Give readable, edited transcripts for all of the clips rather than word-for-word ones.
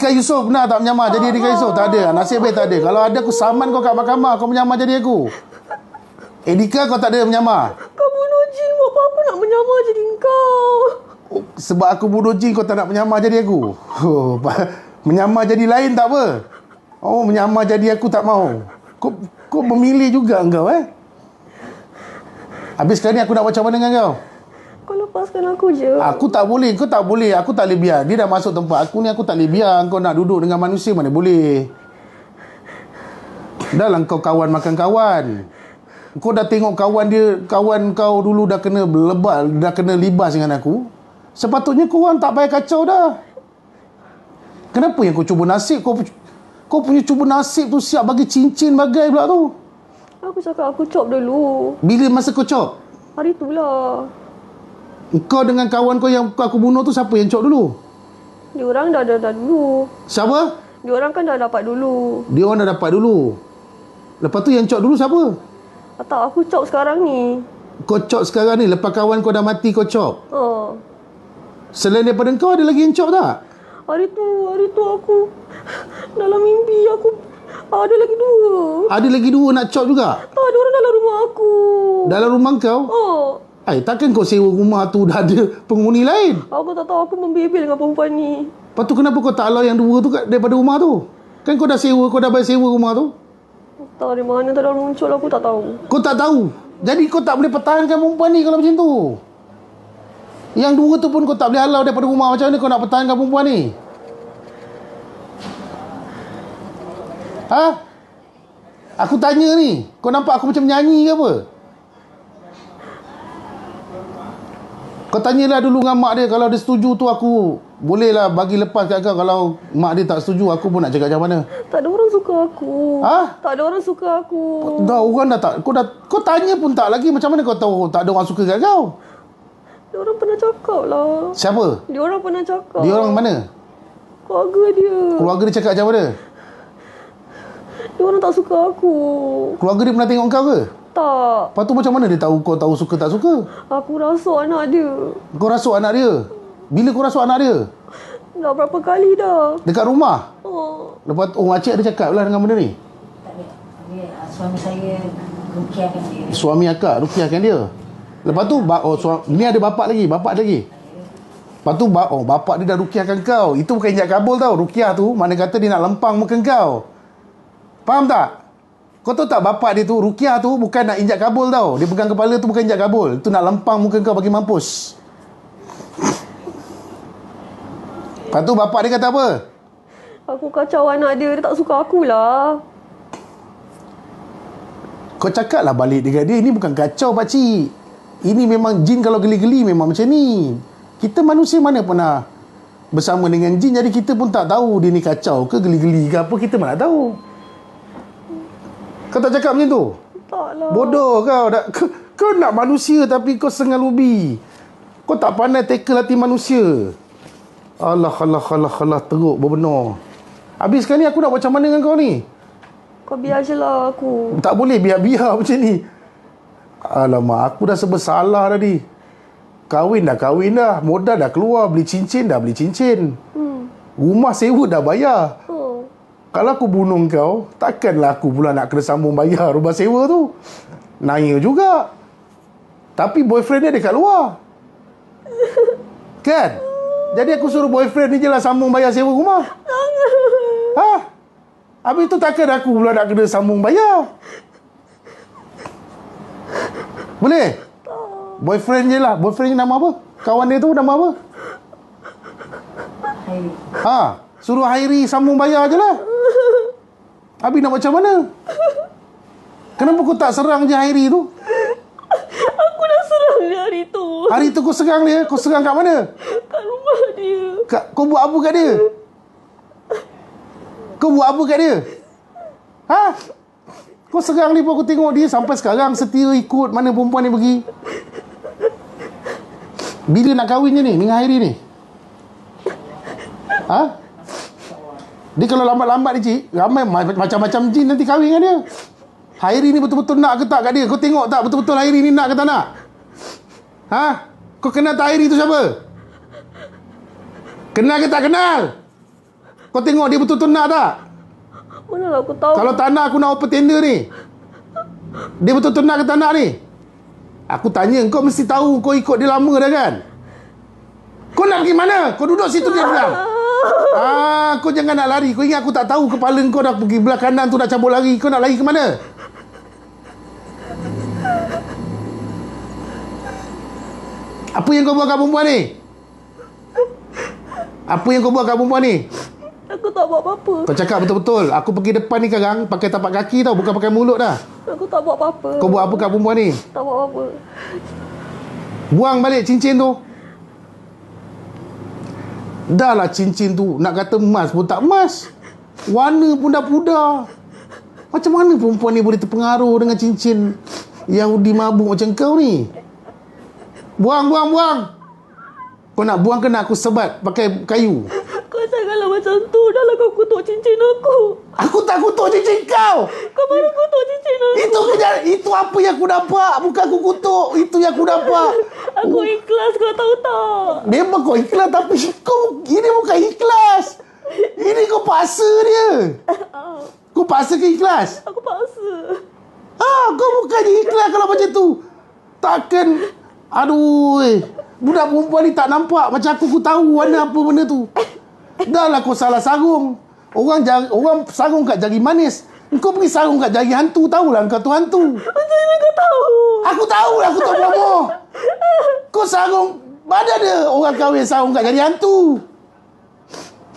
Edika Yusof pernah tak menyamar jadi Edika Yusof? Tak ada. Nasib baik tak ada. Kalau ada aku saman kau kat mahkamah, kau menyamar jadi aku. Edika kau tak ada menyamar. Kau bunuh jin, buat apa aku nak menyamar jadi kau? Sebab aku bunuh jin kau tak nak menyamar jadi aku. Menyamar jadi lain tak apa. Oh, menyamar jadi aku tak mau. Kau memilih juga engkau Habis sekarang ni aku nak macam mana dengan kau? Kau lepaskan aku je. Aku tak boleh. Kau tak boleh. Aku tak boleh biar. Dia dah masuk tempat aku ni. Aku tak boleh biar kau nak duduk dengan manusia. Mana boleh. Dah lah kau kawan makan kawan. Kau dah tengok kawan kau dulu dah kena lebat, dah kena libas dengan aku. Sepatutnya korang tak payah kacau dah. Kenapa yang kau cuba nasib? Kau punya cuba nasib tu siap bagi cincin bagai pula tu. Aku cakap aku cop dulu. Bila masa kau cop? Hari tu lah. Kau dengan kawan kau yang aku bunuh tu siapa yang cop dulu? Diorang dah dulu. Siapa? Diorang kan dah dapat dulu. Dia orang dah dapat dulu. Lepas tu yang cop dulu siapa? Tak, aku cop sekarang ni. Kau cop sekarang ni. Lepas kawan kau dah mati kau cop. Selain daripada kau ada lagi yang cop tak? Hari tu aku dalam mimpi aku ada lagi dua. Ada lagi dua nak cop juga? Tak, ada orang dalam rumah aku. Dalam rumah kau? Takkan kau sewa rumah tu dah ada penghuni lain? Aku tak tahu, aku membebel dengan perempuan ni. Lepas tu kenapa kau tak allow yang dua tu daripada rumah tu? Kan kau dah sewa, kau dah bayar sewa rumah tu? Tak, dari mana tak ada muncul, aku tak tahu. Kau tak tahu? Jadi kau tak boleh pertahankan perempuan ni kalau macam tu? Yang dua tu pun kau tak boleh halau daripada rumah. Macam mana kau nak pertahankan perempuan ni? Aku tanya ni. Kau nampak aku macam menyanyi ke apa? Kau tanyalah dulu dengan mak dia. Kalau dia setuju tu aku bolehlah bagi lepas kat kau. Kalau mak dia tak setuju, aku pun nak cakap macam mana? Tak ada orang suka aku. Tak ada orang suka aku. Dah orang dah tak. Kau tanya pun tak lagi. Macam mana kau tahu tak ada orang suka kat kau? Dia orang pernah cakap lah. Siapa? Dia orang pernah cakap. Dia orang mana? Keluarga dia. Keluarga dia cakap macam mana? Dia orang tak suka aku. Keluarga dia pernah tengok kau ke? Tak. Lepas tu macam mana dia tahu kau tahu suka tak suka? Aku rasuk anak dia. Kau rasuk anak dia? Bila kau rasuk anak dia? Dah berapa kali dah. Dekat rumah? Lepas tu, makcik ada cakap lah dengan benda ni? Tak ada. Suami saya rukiahkan dia. Suami akak rukiahkan dia? Lepas tu, ni ada bapak lagi? Bapak lagi? Lepas tu, bapak dia dah rukiahkan kau. Itu bukan injak kabul tau. Rukiah tu, mana kata dia nak lempang muka kau. Faham tak? Kau tahu tak bapak dia tu, rukiah tu bukan nak injak kabul tau. Dia pegang kepala tu bukan injak kabul. Itu nak lempang muka kau bagi mampus. Lepas tu bapak dia kata apa? Aku kacau anak dia. Dia tak suka akulah. Kau cakap lah balik dengan dia. Ini bukan kacau pakcik. Ini memang jin kalau geli-geli memang macam ni. Kita manusia mana pernah bersama dengan jin. Jadi kita pun tak tahu dia ni kacau ke geli-geli ke apa. Kita mana tahu. Kau tak cakap macam tu? Taklah. Bodoh kau. Kau nak manusia tapi kau sengah lubi. Kau tak pandai tackle hati manusia. Alah. Teruk berbenar. Habis sekarang ni aku nak buat macam mana dengan kau ni? Kau biar je lah aku. Tak boleh biar-biar macam ni. Alamak, aku dah sebersalah tadi. Kahwin dah. Modal dah keluar. Beli cincin dah beli cincin. Rumah sewa dah bayar. Kalau aku bunuh kau, takkanlah aku pula nak kena sambung bayar rumah sewa tu. Naya juga. Tapi boyfriend dia dekat luar. Kan? Jadi aku suruh boyfriend ni je lah sambung bayar sewa rumah. Habis tu takkan aku pula nak kena sambung bayar. Boleh? Boyfriend je lah. Boyfriend ni nama apa? Kawan dia tu nama apa? Hairi. Suruh Hairi sambung bayar je lah. Habis nak macam mana? Kenapa kau tak serang je Hairi tu? Aku dah serang dia hari tu. Hari tu kau serang dia? Kau serang kat mana? Kat rumah dia. Kau buat apa kat dia? Kau buat apa kat dia? Kau serang dia pun aku tengok dia sampai sekarang setia ikut mana perempuan ni pergi. Bila nak kahwin je ni dengan Hairi ni? Dia kalau lambat-lambat ni cik, ramai macam-macam jin nanti kahwin dengan dia. Hairi ni betul-betul nak ke tak kat dia? Kau tengok tak betul-betul Hairi ni nak ke tak nak? Kau kenal tak Hairi tu siapa? Kenal ke tak kenal? Kau tengok dia betul-betul nak tak? Manalah aku tahu. Kalau tak nak, aku nak open tender ni. Dia betul-betul nak ke tak nak ni? Aku tanya, kau mesti tahu kau ikut dia lama dah kan? Kau nak pergi mana? Kau duduk situ dia bilang. Kau jangan nak lari. Kau ingat aku tak tahu kepala kau dah pergi belah kanan tu nak cabut lari. Kau nak lari ke mana? Apa yang kau buat kat perempuan ni? Apa yang kau buat kat perempuan ni? Aku tak buat apa-apa. Kau cakap betul-betul. Aku pergi depan ni sekarang pakai tapak kaki tau, bukan pakai mulut dah. Aku tak buat apa-apa. Kau buat apa kat perempuan ni? Tak buat apa-apa. Buang balik cincin tu. Dah lah cincin tu. Nak kata emas pun tak emas. Warna pun dah pudar. Macam mana perempuan ni boleh terpengaruh dengan cincin Yahudi mabuk macam kau ni? Buang, buang, buang. Kau nak buang ke nak aku sebat pakai kayu? Kau janganlah macam tu. Dah lah kau kutuk cincin aku. Aku tak kutuk cincin kau. Kau baru kutuk cincin aku. Itu apa yang aku dapat. Bukan aku kutuk. Itu yang aku dapat. Aku ikhlas, kau tahu tak? Memang kau ikhlas, tapi ini bukan ikhlas. Ini kau paksa dia. Kau paksa ke ikhlas? Aku paksa. Kau bukannya ikhlas kalau macam tu. Takkan. Aduh. Budak perempuan ni tak nampak. Macam aku tahu warna apa benda tu. Dah lah kau salah sarung. Orang sarung kat jari manis. Kau pergi sarung kat jari hantu. Tahulah kau tu hantu. Macam mana kau tahu? Aku tahu lah, aku tak bomoh. Kau sarung. Mana ada orang kahwin sarung kat jari hantu?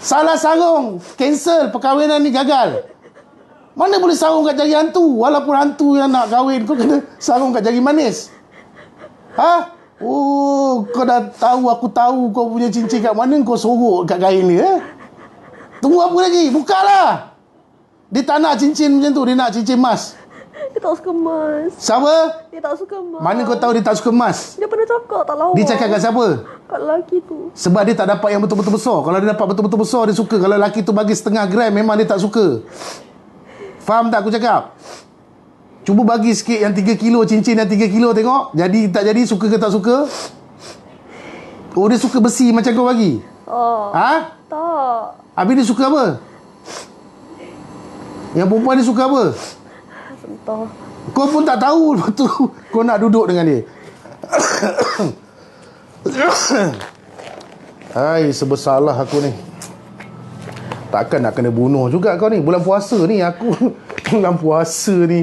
Salah sarung. Cancel. Perkahwinan ni gagal. Mana boleh sarung kat jari hantu? Walaupun hantu yang nak kahwin, kau kena sarung kat jari manis. Kau dah tahu, aku tahu kau punya cincin kat mana, kau sorok kat kain ni. Tunggu apa lagi? Buka lah. Dia tak nak cincin macam tu. Dia nak cincin emas. Dia tak suka emas. Siapa? Dia tak suka emas. Mana kau tahu dia tak suka emas? Dia pernah cakap tak lawa. Dia cakap kat siapa? Kat lelaki tu. Sebab dia tak dapat yang betul-betul besar. Kalau dia dapat betul-betul besar, dia suka. Kalau lelaki tu bagi setengah gram, memang dia tak suka. Faham tak aku cakap? Cuba bagi sikit yang 3 kilo, cincin yang 3 kilo, tengok. Jadi tak jadi, suka ke tak suka? Oh, dia suka besi macam kau bagi? Tak. Habis dia suka apa? Yang perempuan dia suka apa? Entah. Kau pun tak tahu betul. Kau nak duduk dengan dia. Hai, sebesalah aku ni. Takkan nak kena bunuh juga kau ni. Bulan puasa ni aku. Bulan puasa ni.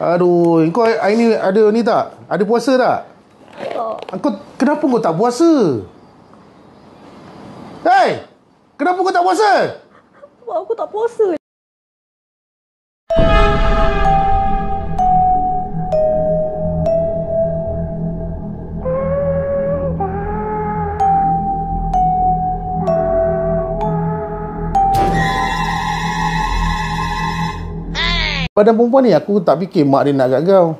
Aduh, kau hari ni ada ni tak? Ada puasa tak? Tak. Kenapa kau tak puasa? Hei! Kenapa kau tak puasa? Sebab aku tak puasa. Badan perempuan ni aku tak fikir mak dia nak kat kau.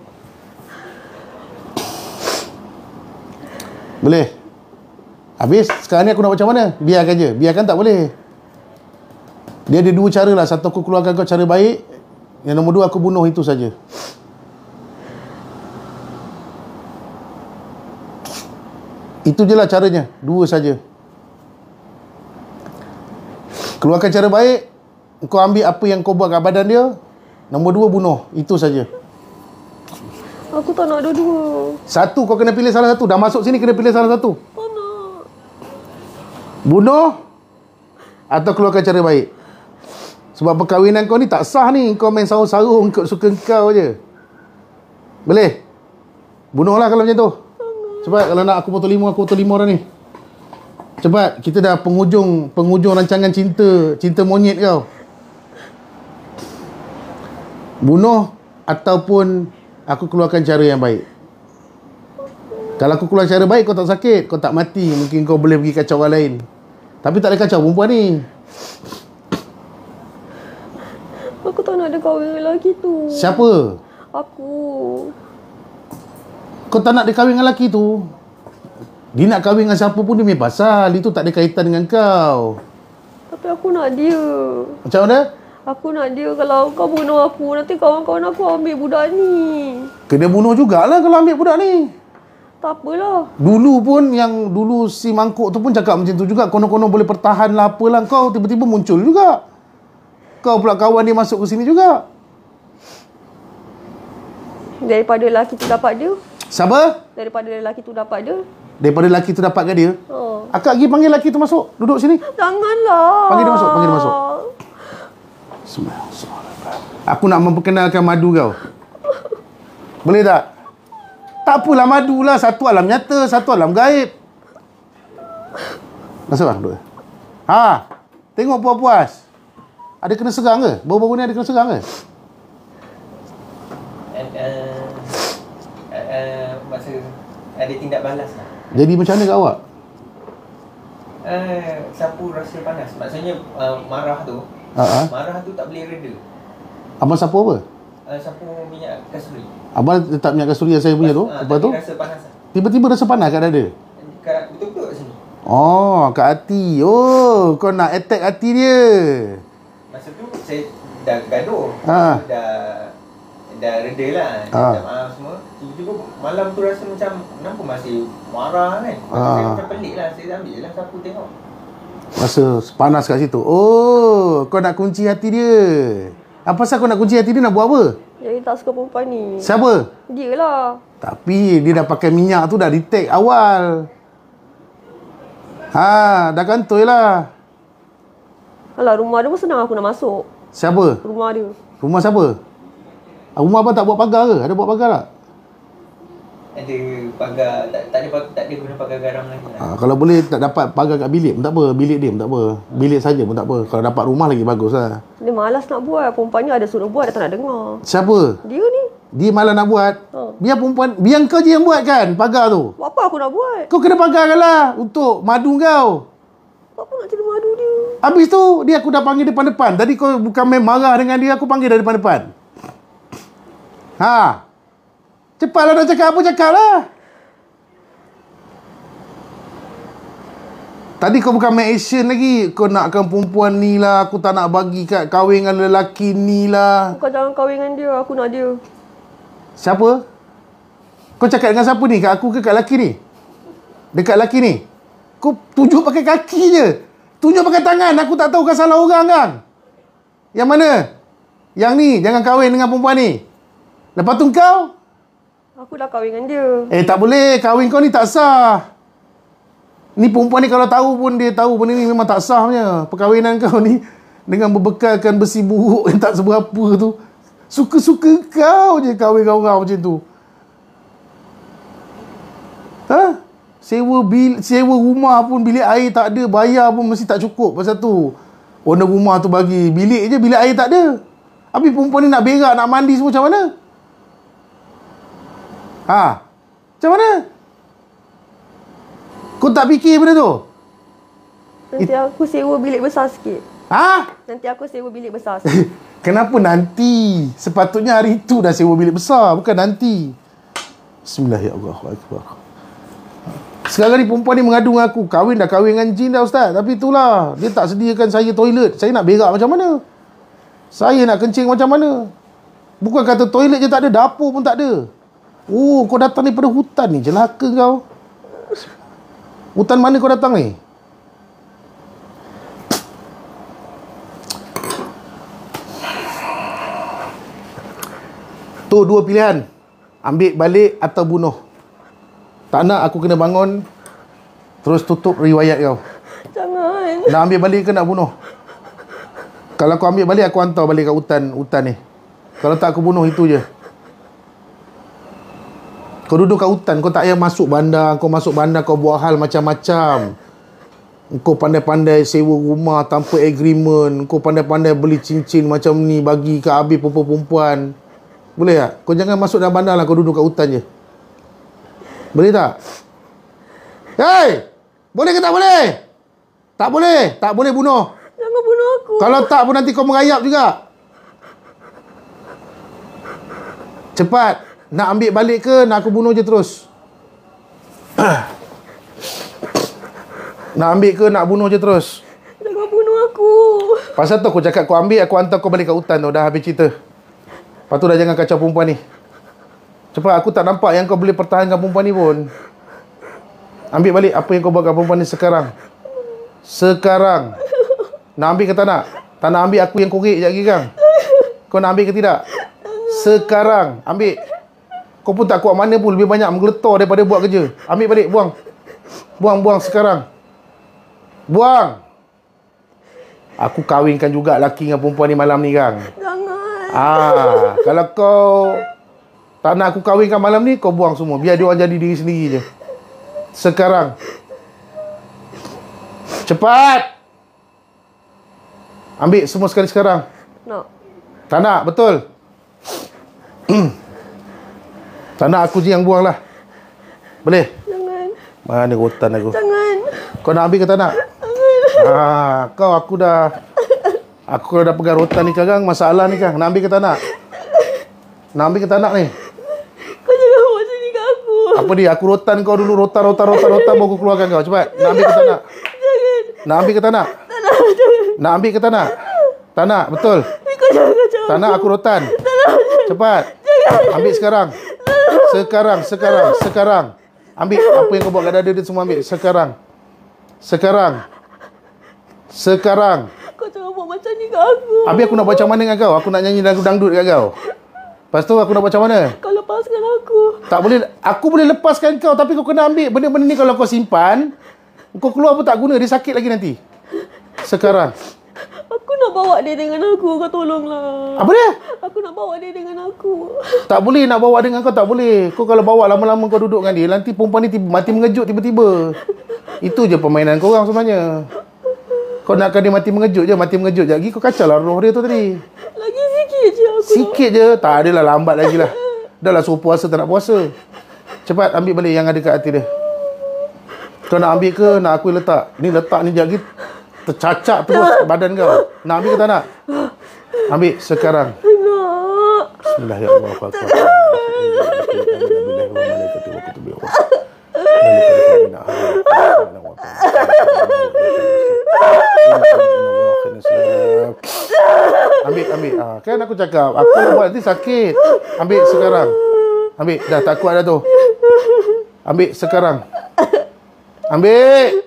Boleh? Habis sekarang ni aku nak macam mana? Biarkan je. Biarkan tak boleh. Dia ada 2 cara lah. Satu, aku keluarkan kau cara baik. Yang nombor 2, aku bunuh, itu saja. Itu je lah caranya. 2 saja. Keluarkan cara baik. Kau ambil apa yang kau buat kat badan dia. Nombor 2, bunuh. Itu saja. Aku tak nak dua-dua. Satu, kau kena pilih salah satu. Dah masuk sini, kena pilih salah satu. Tak nak. Bunuh atau keluarkan cara baik. Sebab perkahwinan kau ni tak sah ni. Kau main sarung-sarung ikut suka kau je. Boleh? Bunuhlah kalau macam tu. Cepat, kalau nak aku potong 5, aku potong 5 orang ni. Cepat, kita dah penghujung rancangan cinta monyet kau. Bunuh ataupun aku keluarkan cara yang baik. Kalau aku keluar cara baik, kau tak sakit, kau tak mati. Mungkin kau boleh pergi kacau orang lain. Tapi tak ada kacau perempuan ni. Aku tak nak ada kahwin dengan lelaki tu. Siapa? Aku. Kau tak nak dia kahwin dengan lelaki tu? Dia nak kahwin dengan siapa pun dia punya pasal. Itu tak ada kaitan dengan kau. Tapi aku nak dia. Macam mana? Aku nak dia. Kalau kau bunuh aku, nanti kawan-kawan aku ambil budak ni. Kena bunuh jugalah kalau ambil budak ni. Tak apalah. Dulu pun yang dulu si mangkuk tu pun cakap macam tu juga. Konon-konon boleh pertahan lah apalah. Kau tiba-tiba muncul juga. Kau pula kawan dia masuk ke sini juga. Daripada lelaki tu dapat dia. Siapa? Daripada lelaki tu dapat dia. Daripada lelaki tu dapatkan dia. Oh. Akak pergi panggil lelaki tu masuk. Duduk sini. Janganlah. Panggil dia masuk, panggil dia masuk. Aku nak memperkenalkan Madu kau. Boleh tak? Tak apalah Madu lah. Satu alam nyata, satu alam gaib. Masuk lah duduk. Ha, tengok puas-puas. Ada kena serang ke? Baru-baru ni ada kena serang ke? Masa ada tindak balas lah. Jadi macam mana kat awak? Sapu rasa panas. Maksudnya marah tu. Marah tu tak boleh reda. Abang sapu apa? Sapu minyak kasturi. Abang letak minyak kasturi yang saya punya tu. Lepas tu rasa panas lah. tiba-tiba rasa panas kat dada. Betul-betul kat sini. Oh, kat hati. Oh, kau nak attack hati dia. Masa tu saya dah gaduh. Dah reda lah. Dah maaf semua. Tiba-tiba malam tu rasa macam kenapa masih marah kan. Saya macam pelik lah. Saya ambil lah sapu tengok. Rasa panas kat situ. Oh, kau nak kunci hati dia. Apa pasal kau nak kunci hati dia, nak buat apa? Jadi tak suka perempuan ni. Siapa? Dia lah. Tapi dia dah pakai minyak tu dah detect awal. Ha, dah kantoi lah. Alah, rumah dia pun senang aku nak masuk. Siapa? Rumah dia. Rumah siapa? Rumah abang tak buat pagar ke? Ada buat pagar tak? Ada pagar, tak ada guna pagar garam lagi lah. Kalau boleh tak dapat pagar kat bilik pun tak apa. Bilik dia pun tak apa. Bilik saja pun tak apa. Kalau dapat rumah lagi bagus lah. Dia malas nak buat. Perempuan ni ada suruh buat, dia tak nak dengar. Siapa? Dia ni. Dia malah nak buat. Biar perempuan, biar kau je yang buat kan pagar tu. Buat apa aku nak buat? Kau kena pagarkan lah untuk Madu kau. Buat apa nak jadi madu dia? Habis tu dia aku dah panggil depan-depan. Tadi kau bukan main marah dengan dia, aku panggil dari depan-depan. Ha. Cepatlah nak cakap apa, cakap lah. Tadi kau bukan main action lagi. Kau nakkan perempuan ni lah. Aku tak nak bagi kat kahwin dengan lelaki ni lah. Kau jangan kahwin dengan dia. Aku nak dia. Siapa? Kau cakap dengan siapa ni? Kat aku ke kat lelaki ni? Dekat lelaki ni? Kau tunjuk pakai kaki je. Tunjuk pakai tangan. Aku tak tahu kau salah orang kan? Yang mana? Yang ni. Jangan kahwin dengan perempuan ni. Lepas tu kau? Aku dah kahwin dengan dia. Tak boleh. Kahwin kau ni tak sah. Ni perempuan ni kalau tahu pun dia tahu benda ni memang tak sah punya. Perkahwinan kau ni dengan berbekalkan besi buruk yang tak seberapa tu. Suka-suka kau je kahwin dengan orang macam tu. Ha? Sewa rumah pun bilik air tak ada. Bayar pun mesti tak cukup. Pasal tu owner rumah tu bagi bilik je, bilik air tak ada. Habis perempuan ni nak berak, nak mandi semua macam mana? Ha? Macam mana? Kau tak fikir benda tu? Nanti aku sewa bilik besar sikit. Ha? Nanti aku sewa bilik besar sikit. Kenapa nanti? Sepatutnya hari tu dah sewa bilik besar, bukan nanti. Bismillahirrahmanirrahim. Sekarang ni perempuan ni mengadu dengan aku. Kahwin dah kahwin dengan jin dah ustaz. Tapi itulah, dia tak sediakan saya toilet. Saya nak berak macam mana? Saya nak kencing macam mana? Bukan kata toilet je tak ada, dapur pun tak ada. Oh, kau datang daripada hutan ni, celaka kau. Hutan mana kau datang ni? Tu dua pilihan. Ambil balik atau bunuh. Tak nak aku kena bangun terus tutup riwayat kau. Jangan. Nak ambil balik ke nak bunuh? Kalau kau ambil balik, aku hantar balik kat hutan ni. Kalau tak, aku bunuh itu je. Kau duduk kat hutan, kau tak payah masuk bandar. Kau masuk bandar, kau buat hal macam-macam. Kau pandai-pandai sewa rumah tanpa agreement. Kau pandai-pandai beli cincin macam ni, bagi kat habis perempuan-perempuan. Boleh tak? Kau jangan masuk dalam bandar lah, kau duduk kat hutan je. Boleh tak? Hei! Boleh ke tak boleh? Tak boleh. Tak boleh bunuh. Jangan bunuh aku. Kalau tak pun nanti kau merayap juga. Cepat. Nak ambil balik ke nak aku bunuh je terus? Nak ambil ke nak bunuh je terus? Jangan bunuh aku. Pasal tu aku cakap kau ambil, aku hantar kau balik kat hutan tu. Dah habis cerita. Lepas tu dah jangan kacau perempuan ni. Cepat, aku tak nampak yang kau boleh pertahankan perempuan ni pun. Ambil balik apa yang kau buat kat perempuan ni sekarang. Sekarang. Nak ambil ke tak nak? Tak nak ambil, aku yang korek sekejap lagi kan? Kau nak ambil ke tidak? Sekarang. Ambil. Kau pun tak kuat mana pun, lebih banyak menggeletar daripada buat kerja. Ambil balik, buang. Buang sekarang. Buang. Aku kahwinkan juga laki dengan perempuan ni malam ni kan? Jangan. Kalau kau tak nak aku kahwinkan malam ni, kau buang semua. Biar dia orang jadi diri sendiri je. Sekarang. Cepat. Ambil semua sekali sekarang. Nak. Tak nak, betul. Tak nak, aku je yang buang lah. Boleh? Jangan. Mana rotan aku. Jangan. Kau nak ambil ke tak nak? Aku dah pegang rotan ni Kang. Masalah ni Kang. Nak ambil ke tak nak? Nak ambil ke tak nak ni? Kau jangan buat macam ni kat aku. Apa dia? Aku rotan kau dulu. Rotan baru aku keluarkan kau. Cepat. Nak ambil ke tak nak? Jangan. Nak ambil ke tak nak? Tak nak. Jangan. Nak ambil ke tak nak? Tak nak, betul. Kau jangan kacau. Tak nak aku rotan. Cepat. Ambil sekarang. Sekarang. Ambil apa yang kau buat kat dada dia semua ambil. Sekarang. Kau jangan buat macam ni kat aku. Habis aku nak buat macam mana dengan kau? Aku nak nyanyi lagu dangdut kat kau. Lepas tu aku nak buat macam mana? Kau lepaskan aku. Tak boleh. Aku boleh lepaskan kau, tapi kau kena ambil benda-benda ni. Kalau kau simpan, kau keluar pun tak guna. Dia sakit lagi nanti. Sekarang. Aku nak bawa dia dengan aku. Kau tolonglah. Apa dia? Aku nak bawa dia dengan aku. Tak boleh nak bawa dengan kau, tak boleh. Kau kalau bawa lama-lama kau duduk dengan dia, nanti perempuan ni mati mengejut tiba-tiba. Itu je permainan korang sebenarnya. Kau nakkan dia mati mengejut je lagi, kau kacau lah roh dia tu tadi. Lagi sikit je aku. Sikit je. Tak adalah, lambat lagi lah. Dah lah suruh puasa tak nak puasa. Cepat ambil balik yang ada kat hati dia. Kau nak ambil ke nak aku letak? Ni letak ni lagi tercacak terus badan kau. Nak ambil ke tak nak? Ambil sekarang. Nak. Bismillahirrahmanirrahim. Ambil. Kan aku cakap, aku nak buat nanti sakit. Ambil sekarang. Ambil, dah tak kuat dah tu. Ambil sekarang. Ambil.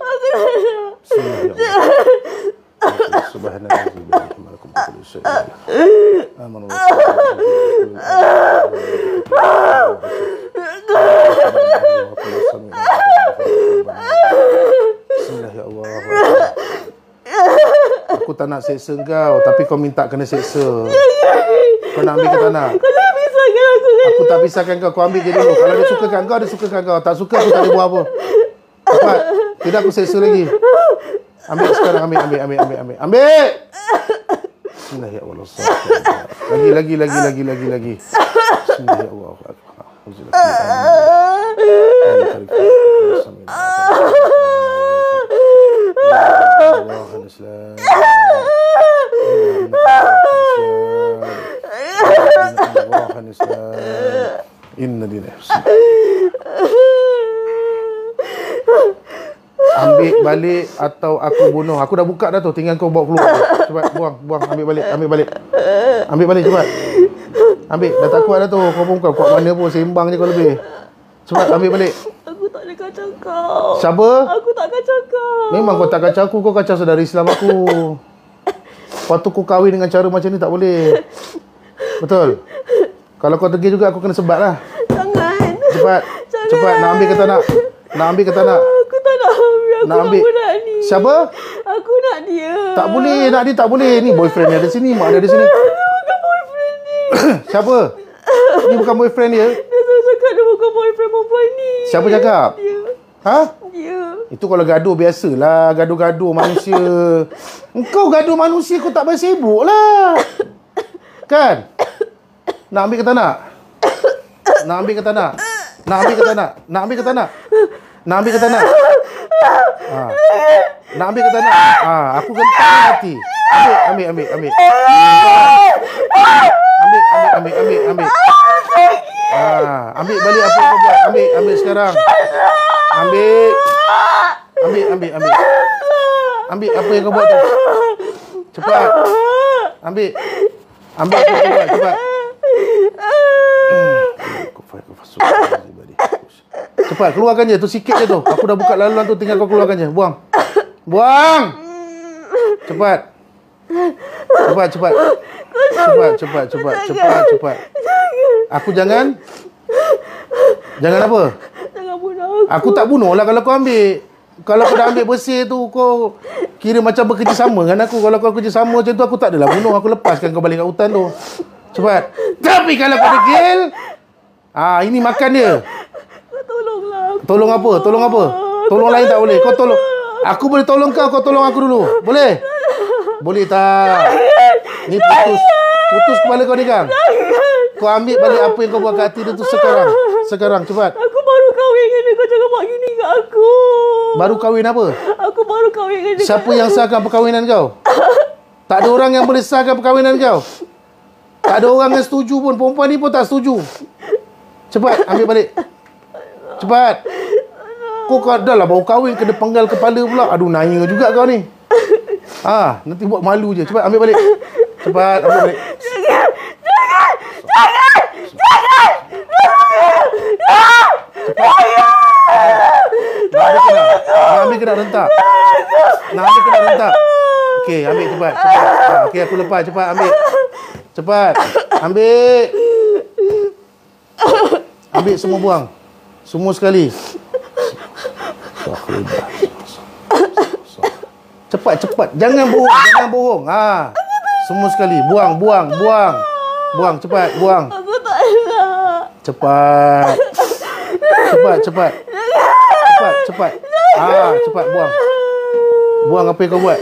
Aku tak nak seksa kau, tapi kau minta kena seksa. Kau nak ambil ke tak nak? Kau jangan pisahkan aku. Aku tak pisahkan kau, kau ambil je dulu. Kalau dia sukakan kau, dia sukakan kau. Tak suka, aku tak boleh buat apa. Cepat. Tidak aku seksa lagi. Ambil sekarang, ambil. Bismillahirrahmanirrahim. Lagi. Ambil balik atau aku bunuh. Aku dah buka dah tu, tinggal kau bawa keluar. Cepat buang, ambil balik cepat. Ambil, dah tak kuat dah tu. Kau pun kuat mana pun, sembang je kau lebih. Cepat ambil balik. Aku tak ada kacau kau. Siapa? Aku tak kacau kau. Memang kau tak kacau aku, kau kacau saudara Islam aku. Lepas tu kau kahwin dengan cara macam ni tak boleh. Betul? Kalau kau degil juga aku kena sebat lah. Jangan. Cepat, nak ambil ke tak nak? Aku tak nak ambil. Nak ambil. Aku nak ni. Siapa? Aku nak dia. Tak boleh, nak dia tak boleh. Ni boyfriend dia ada sini, mak dia ada sini. Bukan boyfriend ni. Siapa? Ni bukan boyfriend dia. Dia selalu cakap dia bukan boyfriend perempuan ni. Siapa cakap? Dia. Ha? Dia. Itu kalau gaduh biasalah, gaduh-gaduh manusia. Engkau gaduh manusia, kau tak bersibuk lah. Kan? Nak ambil ke tak nak? Nak ambil ke tak nak? Nak ambil ke tak nak? Nak ambil ke tak nak? Nak ambil ke tak nak? Nak ambil ke tak nak? Aku gentar hati. Ambil. Ambil balik apa kau buat. Ambil sekarang. Ambil apa yang kau buat tu. Cepat. Ambil apa yang kau buat, cepat. Cepat, keluarkan je. Tu sikit je tu. Aku dah buka laluan tu. Tinggal kau keluarkan je. Buang. Buang! Cepat. Cepat. Cepat. Aku jangan apa? Jangan bunuh Aku tak bunuh lah kalau kau ambil. Kalau kau dah ambil bersih tu, kau kira macam bekerjasama dengan aku. Kalau kau kerjasama macam tu, aku tak adalah bunuh. Aku lepaskan kau balik kat hutan tu. Cepat. Tapi kalau kau degil, ini makan dia. Tolonglah. Tolong apa? Tolong lain tak boleh. Kau tolong. Aku boleh tolong kau tolong aku dulu. Boleh? Boleh tak? Ni putus kepala kau ni, Kang. Kau ambil balik apa yang kau buat kat hati dia tu sekarang. Sekarang, cepat. Aku baru kahwin dengan dia. Kau jangan buat gini kat aku. Baru kahwin apa? Aku baru kahwin dengan dia. Siapa yang sahkan perkahwinan kau? Tak ada orang yang boleh sahkan perkahwinan kau. Tak ada orang yang setuju pun. Perempuan ni pun tak setuju. Cepat, ambil balik. Cepat. Kau dah lah baru kahwin, kena penggal kepala pula. Aduh, naya juga kau ni. Nanti buat malu je. Cepat, ambil balik. Cepat, ambil balik. Jangan. Nak ambil kena rentak. Okey, ambil cepat. Okey, aku lepas. Cepat, ambil. Cepat. Ambil semua buang. Semua sekali. Cepat. Jangan bohong. Semua sekali. Buang. Buang, cepat, buang. Aku tak nak. Cepat. Cepat, buang. Buang apa yang kau buat.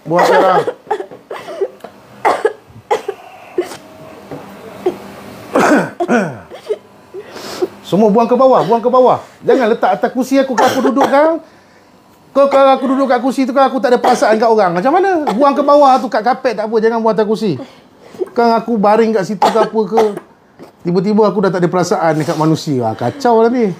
Buang sekarang. Semua buang ke bawah. Jangan letak atas kursi aku duduk kan. Kalau aku duduk kat kursi tu kan, aku tak ada perasaan kat orang. Macam mana? Buang ke bawah tu, kat kapet tak apa. Jangan buang atas kursi. Kan aku baring kat situ ke apa ke. Tiba-tiba aku dah tak ada perasaan dekat manusia. Kacau lah ni.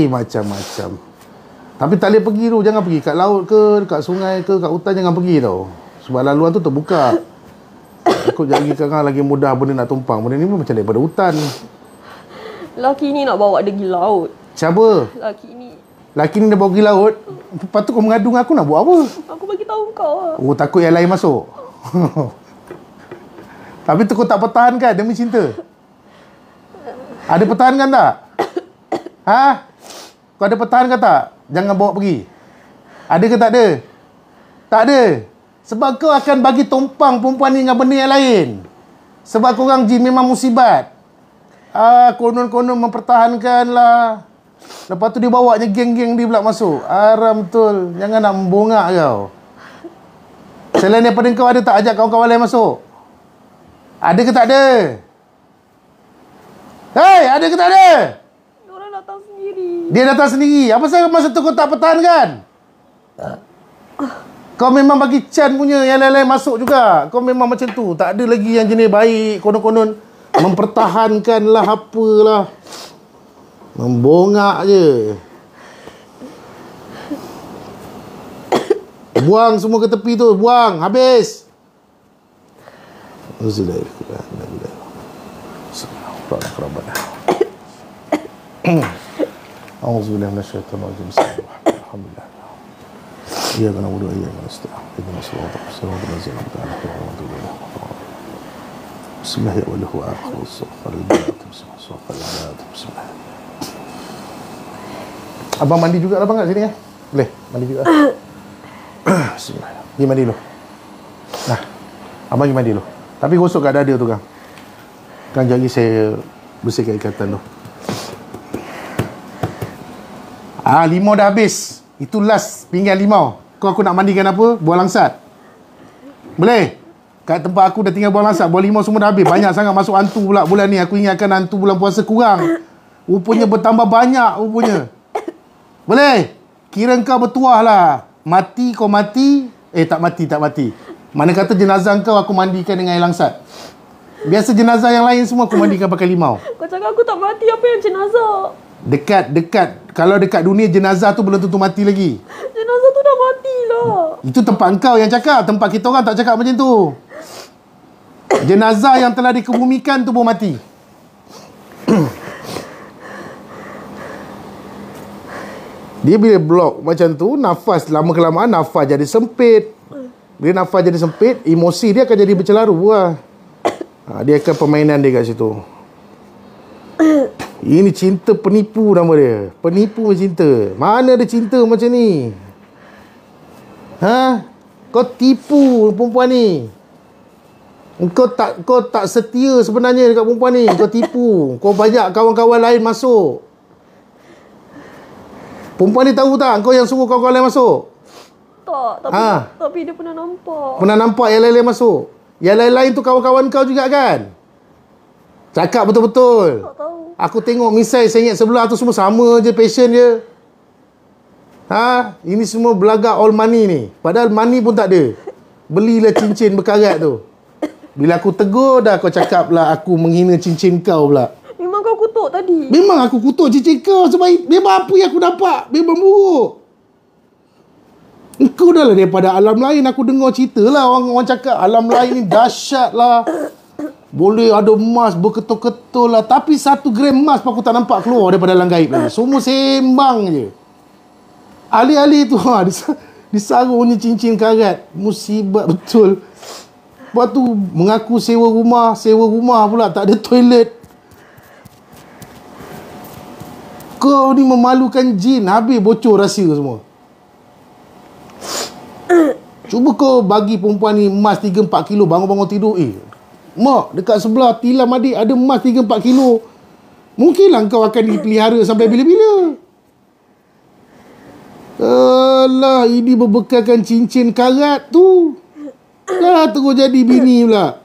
Macam-macam. Tapi tak boleh pergi tu. Jangan pergi kat laut ke, kat sungai ke, kat hutan. Jangan pergi tau. Sebab laluan tu terbuka. Aku lagi sekarang lagi mudah benda nak tumpang. Benda ni pun macam daripada hutan. Laki ni nak bawa dia pergi laut. Siapa? Laki ni dah bawa pergi laut. Lepas tu kau mengadu dengan aku nak buat apa? Aku bagi tahu kau lah. Oh, takut yang lain masuk. Tapi tu kau tak pertahankan demi cinta. Ada pertahankan tak? Kau ada pertahankan tak? Jangan bawa pergi. Ada ke tak ada? Tak ada. Sebab kau akan bagi tumpang perempuan ni dengan benda yang lain. Sebab korang jin memang musibat. Konon-konon mempertahankan lah. Lepas tu dia bawanya geng-geng dia pula masuk. Haram betul. Jangan nak membongak kau. Selain daripada kau, ada tak ajak kawan-kawan lain masuk? Ada ke tak ada? Hei, ada ke tak ada? Diorang datang sendiri. Dia datang sendiri. Apa sebab masa tu kau tak pertahankan? Kau memang bagi Chan punya yang lain-lain masuk juga. Kau memang macam tu. Tak ada lagi yang jenis baik. Konon-konon mempertahankan lah apalah. Membongak je. Buang semua ke tepi tu. Buang. Habis. Auzubillahi minasyaitonir rajim. Alhamdulillah. Iyyaka na'budu wa iyyaka nasta'in. Ihdinas siratal mustaqim. Bismillah ya wal akhir was-safar Bismillah. Abang mandi juga lah bang kat sini ya? Boleh? Mandi juga. Bismillah. Pergi mandi dulu. Nah, abang pergi mandi dulu. Tapi gosok kat dada tu kan. Kan jari saya bersihkan ikatan tu. Limau dah habis. Itu last pinggan limau. Kau aku nak mandikan apa? Buah langsat. Boleh? Kat tempat aku dah tinggal buah langsat. Buah limau semua dah habis. Banyak sangat masuk hantu pula bulan ni. Aku ingatkan hantu bulan puasa kurang. Rupanya bertambah banyak rupanya. Boleh? Kira kau bertuah lah. Mati kau mati. Tak mati. Mana kata jenazah kau aku mandikan dengan air langsat. Biasa jenazah yang lain semua aku mandikan pakai limau. Kau cakap aku tak mati, apa yang jenazah? Dekat. Kalau dekat dunia jenazah tu belum tentu mati lagi. Jenazah tu dah mati lah. Itu tempat kau yang cakap. Tempat kita orang tak cakap macam tu. Jenazah yang telah dikebumikan tu pun mati. Dia bila blok macam tu, nafas lama-kelamaan nafas jadi sempit. Bila nafas jadi sempit, emosi dia akan jadi bercelaru lah. Dia akan permainan dia kat situ. Ini cinta penipu nama dia. Penipu cinta. Mana ada cinta macam ni? Kau tipu perempuan ni. Kau tak setia sebenarnya dekat perempuan ni. Kau tipu. Kau banyak kawan-kawan lain masuk. Perempuan ni tahu tak kau yang suruh kawan-kawan lain masuk? Tak, tapi dia pernah nampak. Pernah nampak yang lain-lain masuk? Yang lain-lain tu kawan-kawan kau juga kan? Cakap betul-betul. Tak tahu. Aku tengok misai sengit sebelah tu semua sama je passion dia. Ini semua belagak all money ni. Padahal money pun tak ada. Belilah cincin berkarat tu. Bila aku tegur dah kau cakap lah aku menghina cincin kau pula. Memang kau kutuk tadi. Memang aku kutuk cincin kau sebab memang apa yang aku dapat memang buruk. Engkau dah lah daripada alam lain. Aku dengar cerita lah orang cakap alam lain ni dahsyat lah. Boleh ada emas berketul-ketul lah. Tapi 1 gram emas pun aku tak nampak keluar daripada alam gaib lagi. Semua sembang je. Alih-alih tu disarungnya cincin karat. Musibah betul. Lepas tu mengaku sewa rumah pula tak ada toilet. Kau ni memalukan jin. Habis bocor rahsia semua. Cuba kau bagi perempuan ni emas 3-4 kilo. Bangun-bangun tidur. Mak, dekat sebelah tilam adik ada emas 3-4 kilo. Mungkinlah kau akan dipelihara sampai bila-bila. Alah, ini berbekalkan cincin karat tu. Dah terus jadi bini pula.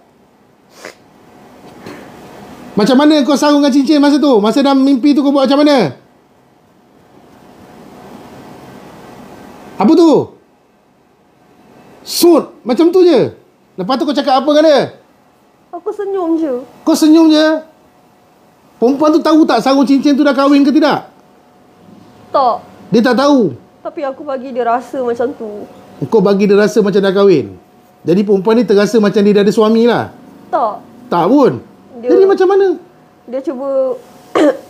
Macam mana kau sarungkan cincin masa tu? Masa dalam mimpi tu kau buat macam mana? Apa tu? Sud. Macam tu je. Lepas tu kau cakap apa kan dia? Aku senyum je. Kau senyum je? Perempuan tu tahu tak sarung cincin tu dah kahwin ke tidak? Tak. Dia tak tahu. Tapi aku bagi dia rasa macam tu. Kau bagi dia rasa macam dah kahwin. Jadi perempuan ni terasa macam dia dah ada suami lah. Tak. Tak pun. Jadi macam mana? Dia cuba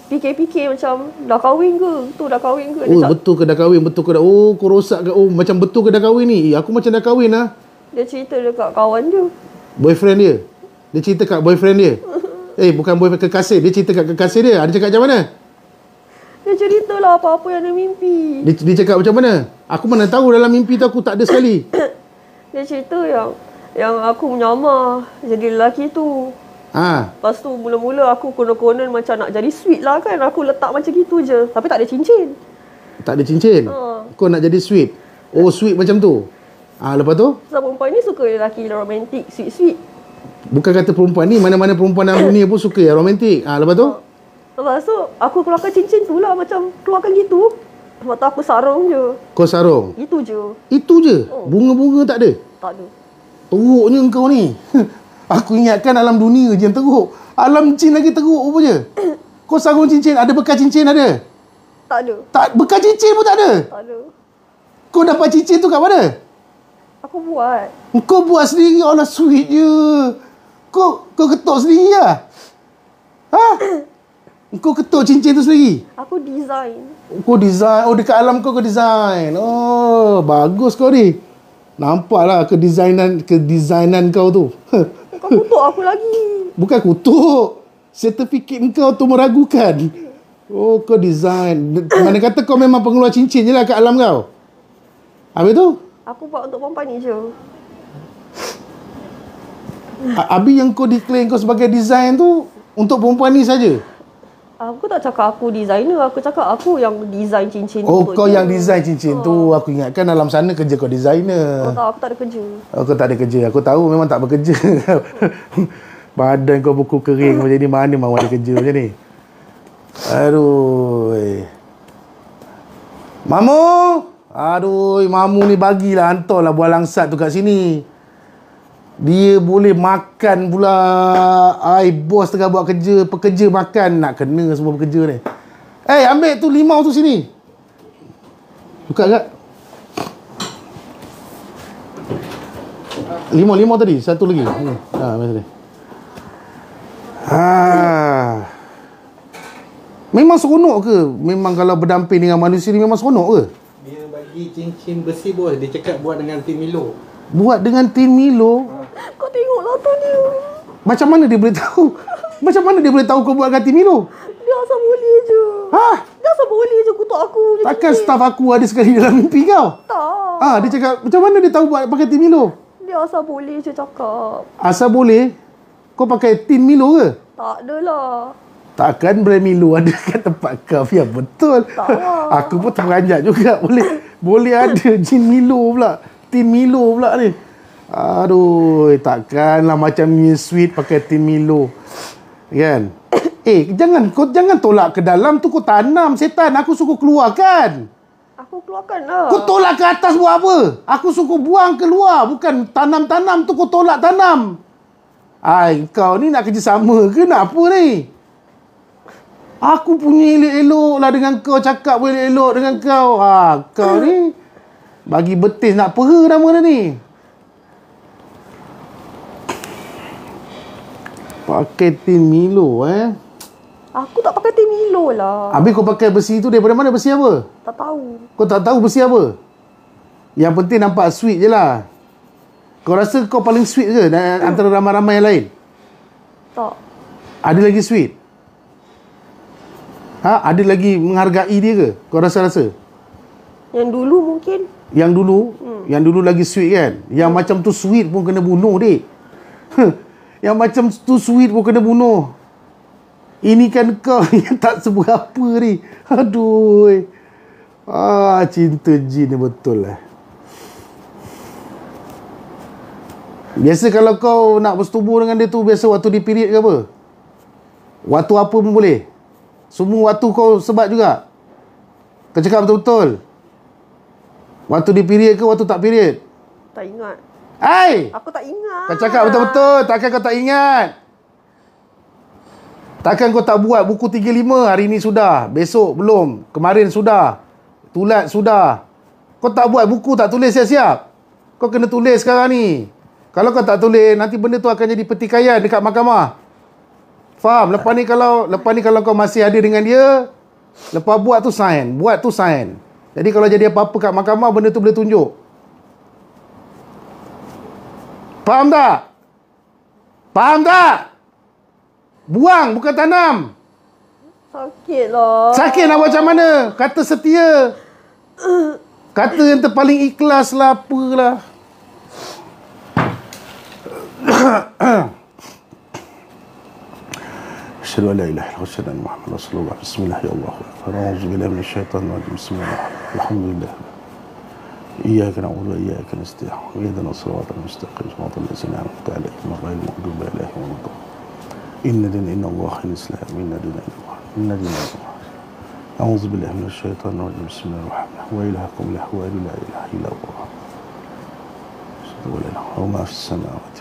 fikir-fikir macam dah kahwin ke? Tu dah kahwin ke? Oh, betul ke dah kahwin? Betul ke dah? Oh, kau rosak ke? Oh, macam betul ke dah kahwin ni? Aku macam dah kahwin lah. Dia cerita dekat kawan dia. Boyfriend dia? Dia cerita kat boyfriend dia? Bukan boyfriend, kekasih. Dia cerita kat kekasih dia. Dia cakap macam mana? Dia ceritalah apa-apa yang dia mimpi. Dia cakap macam mana? Aku mana tahu dalam mimpi tu aku tak ada sekali. Dia cerita yang aku menyamar jadi lelaki tu. Lepas tu mula-mula aku konon-konon macam nak jadi sweet lah kan. Aku letak macam gitu je. Tapi tak ada cincin. Tak ada cincin? Kau nak jadi sweet? Oh, sweet macam tu? Lepas tu? Sebab perempuan ni suka lelaki romantik, sweet-sweet. Bukan kata perempuan ni, mana-mana perempuan dalam dunia pun suka yang romantik. Lepas tu? Lepas tu aku keluarkan cincin tu lah. Macam keluarkan gitu. Lepas tu aku sarung je. Kau sarung? Itu je. Itu je? Bunga-bunga tak ada? Tak ada. Teruknya kau ni. Aku ingatkan alam dunia je yang teruk. Alam jin lagi teruk rupanya. Kau sarung cincin, ada bekas cincin ada? Tak ada. Bekas cincin pun tak ada? Tak ada. Kau dapat cincin tu kat mana? Aku buat. Kau buat sendiri? Allah, sweet je. Kau ketuk sendiri lah? Kau ketuk cincin tu sendiri? Aku design. Kau design? Oh, dekat alam kau design. Oh, bagus kau ni. Nampaklah kedizainan kau tu. Kau kutuk aku lagi. Bukan kutuk. Sertifikat kau tu meragukan. Oh, kau design. Mana kata kau memang pengeluar cincin je lah kat alam kau. Habis tu? Aku buat untuk perempuan ni je. Habis yang kau declare kau sebagai design tu untuk perempuan ni saja? Aku tak cakap aku designer. Aku cakap aku yang design cincin tu. Oh, kau yang design cincin tu. Aku ingatkan dalam sana kerja kau designer. Tak, aku tak ada kerja. Kau tak ada kerja. Aku tahu memang tak bekerja. Badan kau buku kering macam ni. Mana mahu ada kerja macam ni? Aduh. Mamu! Aduh, Mamu ni bagilah. Hantarlah buah langsat tu kat sini. Dia boleh makan pula. Bos tengah buat kerja. Pekerja makan. Nak kena semua pekerja ni. Ambil tu limau tu sini. Buka tak? Limau tadi. Satu lagi. Ambil tadi. Memang seronok ke? Memang kalau berdamping dengan manusia ni memang seronok ke? Dia bagi cincin besi bos. Dia cakap buat dengan tin Milo. Buat dengan tin Milo? Kau tengoklah tu dia. Macam mana dia boleh tahu? Macam mana dia boleh tahu kau buat dengan tin Milo? Dia asal boleh je. Dia asal boleh je kutuk aku. Takkan staff aku ada sekali dalam mimpi kau? Tak. Dia cakap, macam mana dia tahu buat pakai tin Milo? Dia asal boleh je cakap. Asal boleh? Kau pakai tin Milo ke? Tak adalah. Takkan brand Milo ada kat tempat kau? Ya betul. Tak lah. Aku pun terperanjat juga. Boleh ada jin Milo pula. Tin Milo pula ni. Aduh, takkanlah macam ni sweet pakai tin Milo. Kan? Jangan tolak ke dalam tu, kau tanam setan. Aku suruh keluarkan. Aku keluarkan lah. Kau tolak ke atas buat apa? Aku suruh buang keluar. Bukan tanam-tanam tu kau tolak tanam. Kau ni nak kerjasama ke nak apa ni? Aku punya elok-elok lah dengan kau. Cakap pun elok-elok dengan kau. Kau ni bagi betis nak pera nama dia ni. Pakai tin Milo Aku tak pakai tin Milo lah. Habis kau pakai besi tu daripada mana? Besi apa? Tak tahu. Kau tak tahu besi apa? Yang penting nampak sweet je lah. Kau rasa kau paling sweet ke antara ramai-ramai yang lain? Tak. Ada lagi sweet? Ada lagi menghargai dia ke? Kau rasa-rasa? Yang dulu mungkin. Yang dulu lagi sweet kan? Yang macam tu sweet pun kena bunuh, dek. Yang macam tu sweet pun kena bunuh. Ini kan kau yang tak seberapa ni. Aduh. Cinta jin ni betul lah. Biasa kalau kau nak bersetubuh dengan dia tu, biasa waktu di period ke apa? Waktu apa pun boleh? Semua waktu kau sebat juga? Kau cakap betul-betul? Waktu di period ke waktu tak period? Tak ingat. Aku tak ingat. Kau cakap betul-betul. Takkan kau tak ingat? Takkan kau tak buat buku 35? Hari ni sudah. Besok belum. Kemarin sudah. Tulat sudah. Kau tak buat buku, tak tulis siap-siap. Kau kena tulis sekarang ni. Kalau kau tak tulis, nanti benda tu akan jadi pertikaian dekat mahkamah. Faham? Lepas ni kalau kau masih ada dengan dia, lepas buat tu sign. Buat tu sign. Jadi kalau jadi apa-apa kat mahkamah, benda tu boleh tunjuk. Faham tak? Faham tak? Buang, bukan tanam. Sakit lah. Sakit nak buat macam mana? Kata setia. Kata yang terpaling ikhlas lah, apalah. Asyhadu an la ilaha illallah wa asyhadu anna Muhammadar Rasulullah. Bismillah ya Allah. A'udzu billahi minasyaitonir rajim. Bismillah. Alhamdulillah. Iyyaka na'budu wa iyyaka nasta'in. Ihdinas siratal mustaqim. Siratal ladzina an'amta 'alaihim ghairil maghdubi 'alaihim waladdallin. Inna dina inna Allah al-Islam. Inna dina Allah. Inna dina Allah. A'udzu billahi minasyaitonir rajim. Bismillahirrahmanirrahim. Wa ilahukum la ilaha illa Allah. وما في السماوات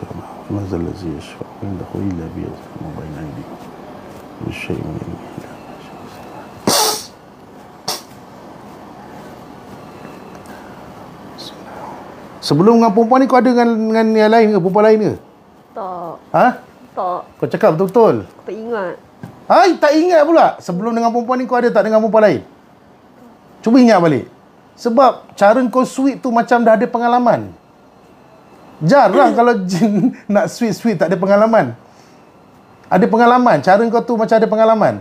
وما ذا الذي يشفع عنده إلا بإذنه وما بين أيديهم من شيء من علمه إلا ما شاء. Sebelum dengan perempuan ni kau ada dengan yang lain ke? Perempuan lain ke? Tak. Tak. Kau cakap betul-betul? Aku tak ingat. Tak ingat pula. Sebelum dengan perempuan ni kau ada tak dengan perempuan lain? Cuba ingat balik. Sebab cara kau sweet tu macam dah ada pengalaman. Jarang kalau jin nak sweet-sweet tak ada pengalaman. Ada pengalaman. Cara kau tu macam ada pengalaman.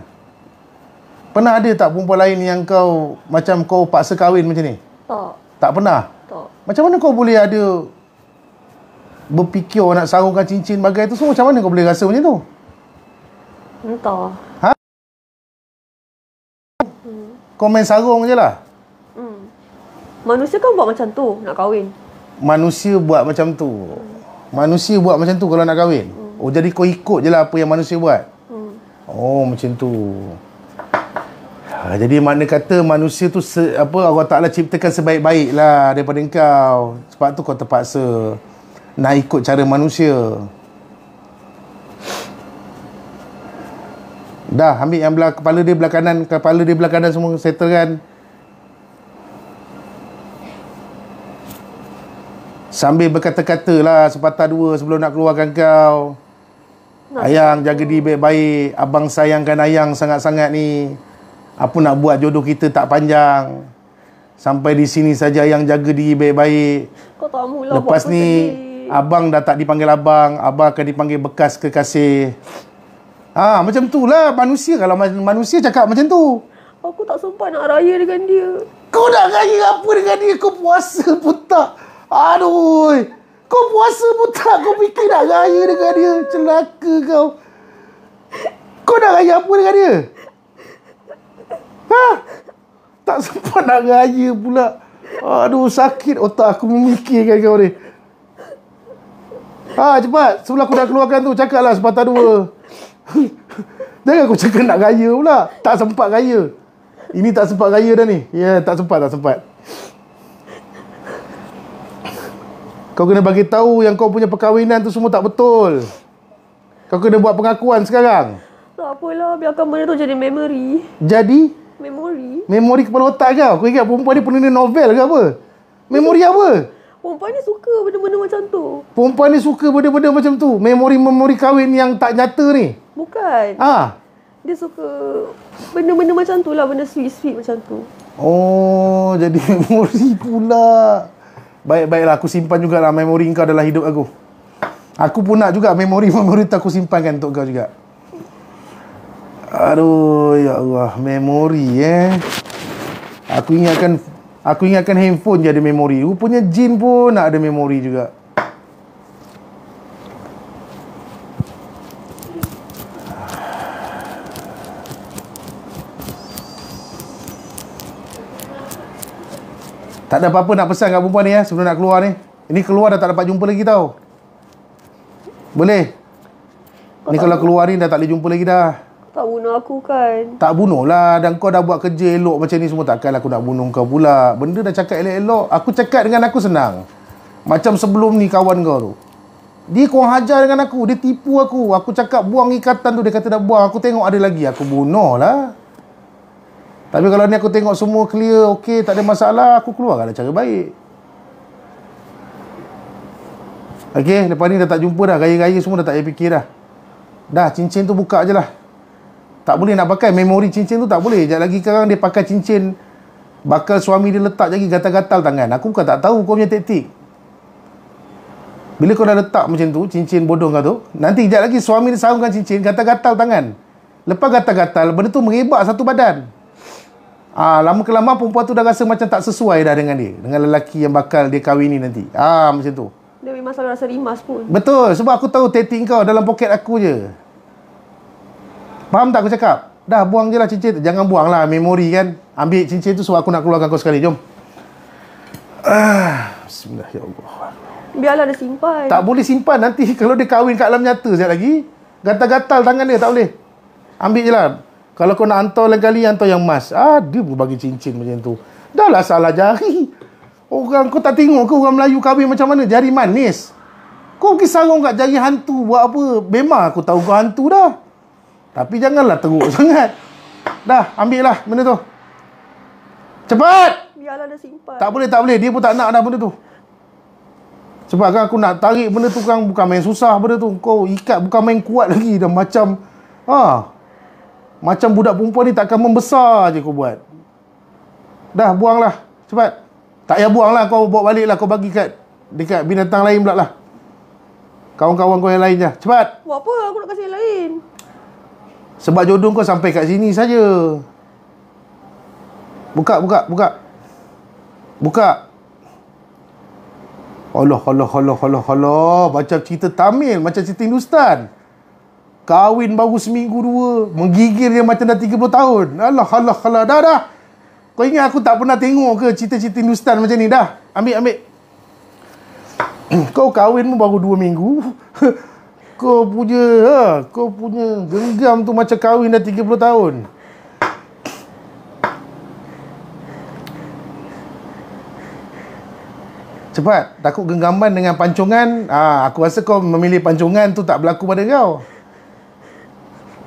Pernah ada tak perempuan lain yang kau macam kau paksa kahwin macam ni? Tak. Tak pernah? Tak. Macam mana kau boleh ada berfikir nak sarungkan cincin bagai tu semua? Macam mana kau boleh rasa macam tu? Entah. Kau main sarung je lah? Manusia kan buat macam tu nak kahwin. Manusia buat macam tu. Manusia buat macam tu kalau nak kahwin. Oh, jadi kau ikut je lah apa yang manusia buat. Oh, macam tu. Jadi makna kata manusia tu Allah Ta'ala ciptakan sebaik-baik lah daripada engkau. Sebab tu kau terpaksa nak ikut cara manusia. Dah, ambil yang kepala dia belah kanan semua settle kan. Sambil berkata-kata lah sepatah dua sebelum nak keluarkan kau. Ayang jaga diri baik-baik. Abang sayangkan Ayang sangat-sangat ni. Apa nak buat, jodoh kita tak panjang. Sampai di sini saja Ayang jaga diri baik-baik. Kau tak mula Lepas buat aku ni sedih. abang dah tak dipanggil abang. Abang akan dipanggil bekas kekasih. Macam tu lah manusia. Kalau manusia cakap macam tu. Aku tak sempat nak raya dengan dia. Kau nak raya apa dengan dia? Kau puasa pun tak. Aduh. Kau puasa pun tak. Kau fikir nak raya dengan dia. Celaka kau. Kau nak raya apa dengan dia? Tak sempat nak raya pula. Aduh, sakit otak aku memikirkan kau ni. Cepat. Sebelum aku dah keluarkan tu, cakaplah sepatah dua. Jangan aku cakap nak raya pula. Tak sempat raya. Ini tak sempat raya dah ni. Ya, tak sempat. Kau kena bagi tahu yang kau punya perkahwinan tu semua tak betul. Kau kena buat pengakuan sekarang. Tak apalah, biarkan benda tu jadi memory. Jadi? Memori Kepala otak kau. Kau ingat perempuan ni penulis novel ke apa? Memori apa? Perempuan ni suka benda-benda macam tu. Perempuan ni suka benda-benda macam tu. Memori kahwin yang tak nyata ni. Bukan. Dia suka benda-benda macam tu lah. Benda sweet-sweet macam tu. Oh, jadi memori pula. Baik-baiklah, aku simpan jugalah memori kau dalam hidup aku. Aku pun nak juga memori-memori tu aku simpankan untuk kau juga. Aduh, ya Allah, memori Aku ingatkan handphone je ada memori. Rupanya jin pun nak ada memori juga. Tak ada apa-apa nak pesan kat perempuan ni sebelum nak keluar ni. Ini keluar dah tak dapat jumpa lagi tau. Boleh? Ni kalau keluar ni dah tak boleh jumpa lagi dah. Tak bunuh aku kan? Tak bunuh lah. Dan kau dah buat kerja elok macam ni semua. Takkan aku nak bunuh kau pula. Benda dah cakap elok-elok. Aku cakap dengan aku senang. Macam sebelum ni kawan kau tu. Dia kurang hajar dengan aku. Dia tipu aku. Aku cakap buang ikatan tu. Dia kata dah buang. Aku tengok ada lagi. Aku bunuh lah. Tapi kalau ni aku tengok semua clear, okey, tak ada masalah, aku keluarkan cara baik. Okey, lepas ni dah tak jumpa dah. Gaya-gaya semua dah tak payah fikir dah. Dah, cincin tu buka je lah. Tak boleh nak pakai memori cincin tu, tak boleh. Sekejap lagi sekarang dia pakai cincin, bakal suami dia letak lagi gatal-gatal tangan. Aku bukan tak tahu kau punya taktik. Bila kau dah letak macam tu, cincin bodoh kau tu, nanti sekejap lagi suami dia sarungkan cincin, gatal-gatal tangan. Lepas gatal-gatal, benda tu mengebak satu badan. Lama-kelamaan perempuan tu dah rasa macam tak sesuai dah dengan dia, dengan lelaki yang bakal dia kahwini nanti. Macam tu. Dia memang selalu rasa rimas pun. Betul, sebab aku tahu taktik kau dalam poket aku je. Faham tak aku cakap? Dah, buang je lah cincin. Jangan buang lah memori kan. Ambil cincin tu sebab aku nak keluarkan kau sekali. Jom. Bismillah, ya Allah. Biarlah dia simpan. Tak boleh simpan. Nanti kalau dia kahwin kat alam nyata sekejap lagi, gatal-gatal tangan dia, tak boleh. Ambil je lah. Kalau kau nak hantar lain kali, hantar yang emas. Dia pun bagi cincin macam tu. Dah lah salah jari. Orang kau tak tengok ke orang Melayu kahwin macam mana? Jari manis. Kau pergi sarung kat jari hantu buat apa? Memang aku tahu kau hantu dah. Tapi janganlah teruk sangat. Dah, ambil lah benda tu. Cepat! Biarlah dia simpan. Tak boleh. Dia pun tak nak dah benda tu. Sebab kan aku nak tarik benda tu kan bukan main susah benda tu. Kau ikat bukan main kuat lagi. Dah macam macam budak perempuan ni takkan membesar je kau buat. Dah, buanglah. Cepat. Tak payah buang lah. Kau bawa balik lah. Kau bagi dekat binatang lain pula lah. Kawan-kawan kau yang lain je. Cepat. Buat apa? Aku nak kasih yang lain. Sebab jodoh kau sampai kat sini saja. Buka. Allah. Macam cerita Tamil. Macam cerita Hindustan. Kahwin baru seminggu dua. Menggigil dia macam dah 30 tahun. Allah. Dah. Kau ingat aku tak pernah tengok ke cerita-cerita Hindustan macam ni? Dah. Ambil. Kau kahwin pun baru 2 minggu. Kau punya genggam tu macam kahwin dah 30 tahun. Cepat. Takut genggaman dengan pancongan. Aku rasa kau memilih pancongan tu tak berlaku pada kau.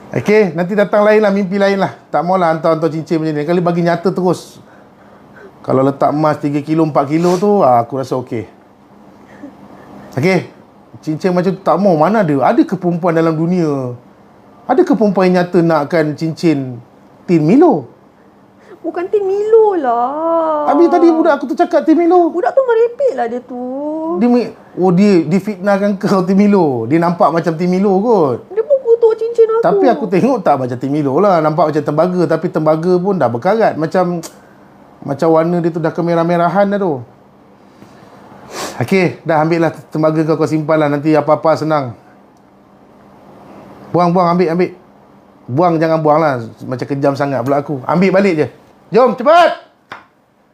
Okey, nanti datang lain lah, mimpi lain lah. Tak maulah hantar-hantar cincin macam ni. Kali bagi nyata terus. Kalau letak emas 3 kilo, 4 kilo tu, aku rasa okey. Okey, Cincin macam tu tak mau. Mana ada? Ada ke perempuan dalam dunia? Ada ke perempuan yang nyata nakkan cincin Tin Milo? Bukan Tin Milo lah. Habis tadi budak aku tu cakap Tin Milo. Budak tu merepek lah dia tu. Dia fitnahkan kau Tin Milo. Dia nampak macam Tin Milo kot. Dia pun kutuk cincin aku. Tapi aku tengok tak macam Tin Milo lah. Nampak macam tembaga. Tapi tembaga pun dah berkarat. Macam warna dia tu dah kemerah-merahan dah tu. Okey, dah ambil lah tembaga kau simpan lah. Nanti apa-apa senang. Buang, ambil. Buang, jangan buang lah. Macam kejam sangat pula aku. Ambil balik je. Jom, cepat.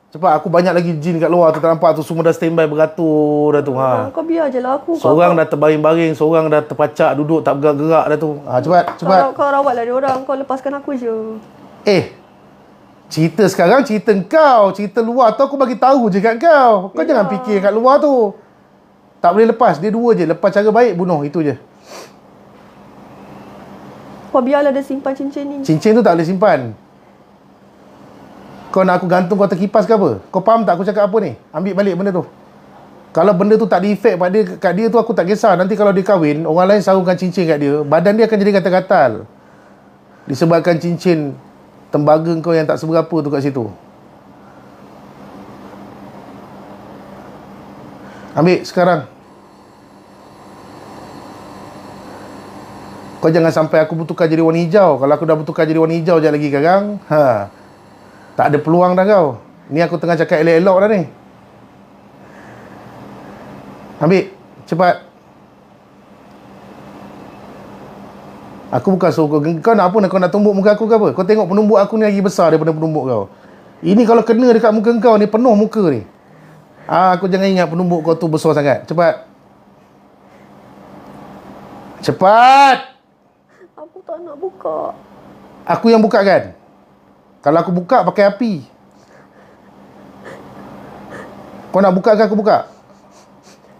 Cepat, aku banyak lagi jin kat luar tu. Tak nampak tu, semua dah standby beratur dah tu. Kau biar je lah aku. Seorang dah terbaring-baring, seorang dah terpacak duduk, tak bergerak dah tu. Cepat. Kau rawat lah dia orang. Kau lepaskan aku je. Cerita sekarang, cerita kau. Cerita luar tu aku bagi tahu je kat kau. Kau jangan fikir kat luar tu. Tak boleh lepas. Dia dua je. Lepas cara baik, bunuh. Itu je. Kau biarlah dia simpan cincin ni. Cincin tu tak boleh simpan. Kau nak aku gantung kau terkipas ke apa? Kau faham tak aku cakap apa ni? Ambil balik benda tu. Kalau benda tu tak ada efek kat dia tu, aku tak kisah. Nanti kalau dia kahwin, orang lain sarungkan cincin kat dia, badan dia akan jadi gatal-gatal. Disebabkan cincin tembaga kau yang tak seberapa tu kat situ. Ambil sekarang. Kau jangan sampai aku bertukar jadi warna hijau. Kalau aku dah bertukar jadi warna hijau sekejap lagi sekarang, tak ada peluang dah kau. Ni aku tengah cakap elok-elok dah ni. Ambil. Cepat. Aku bukan suruh kau nak apa nak? Kau nak tumbuk muka aku ke apa? Kau tengok penumbuk aku ni lagi besar daripada penumbuk kau. Ini kalau kena dekat muka kau ni, penuh muka ni. Aku jangan ingat penumbuk kau tu besar sangat. Cepat. Cepat. Aku tak nak buka. Aku yang buka kan? Kalau aku buka pakai api. Kau nak buka ke aku buka?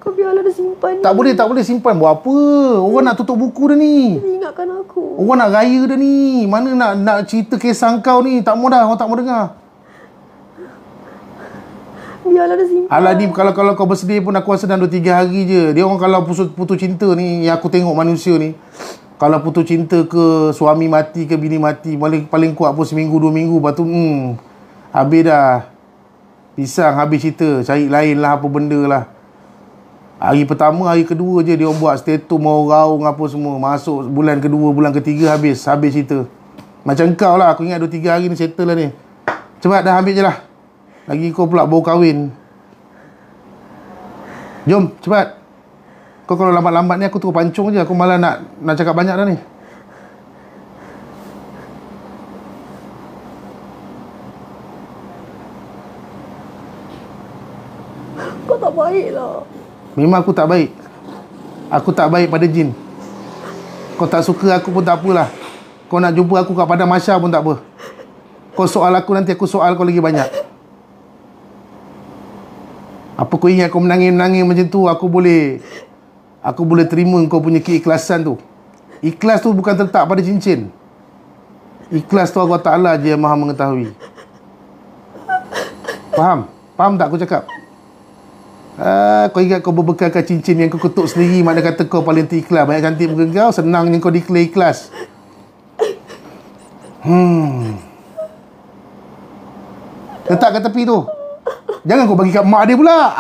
Kau biarlah dia simpan ni. Tak boleh simpan. Buat apa? Orang nak tutup buku dah ni. Ingatkan aku. Orang nak raya dah ni. Mana nak cerita kisah kau ni. Tak mau dah. Orang tak mau dengar. Biarlah dia simpan. Alah ni, kalau kau bersedih pun aku rasa dalam 2-3 hari je. Dia orang kalau putus cinta ni, yang aku tengok manusia ni, kalau putus cinta ke, suami mati ke, bini mati, paling kuat pun seminggu 2 minggu. Lepas tu habis dah. Pisang, habis cerita. Cari lain lah apa benda lah. Hari pertama, hari kedua je dia orang buat status mau raung apa semua. Masuk bulan kedua, bulan ketiga habis cerita. Macam kau lah, aku ingat 2-3 hari ni settle lah ni. Cepat dah ambil je lah. Lagi kau pula baru kahwin. Jom, cepat. Kau kalau lambat-lambat ni aku terus pancung je. Aku malah nak cakap banyak dah ni. Kau tak baik lah. Memang aku tak baik. Aku tak baik pada jin. Kau tak suka aku pun tak apalah. Kau nak jumpa aku kat padang mahsyar pun tak apa. Kau soal aku, nanti aku soal kau lagi banyak. Apa kau ingat kau menangis-menangis macam tu, aku boleh terima kau punya keikhlasan tu. Ikhlas tu bukan terletak pada cincin. Ikhlas tu Allah Ta'ala je yang maha mengetahui. Faham? Faham tak aku cakap? Kau ingat kau berbekalkan cincin yang kau ketuk sendiri, makna kata kau paling terikhlas. Banyak cantik muka kau, senangnya kau declare ikhlas. Letak kat tepi tu. Jangan kau bagi kat mak dia pula.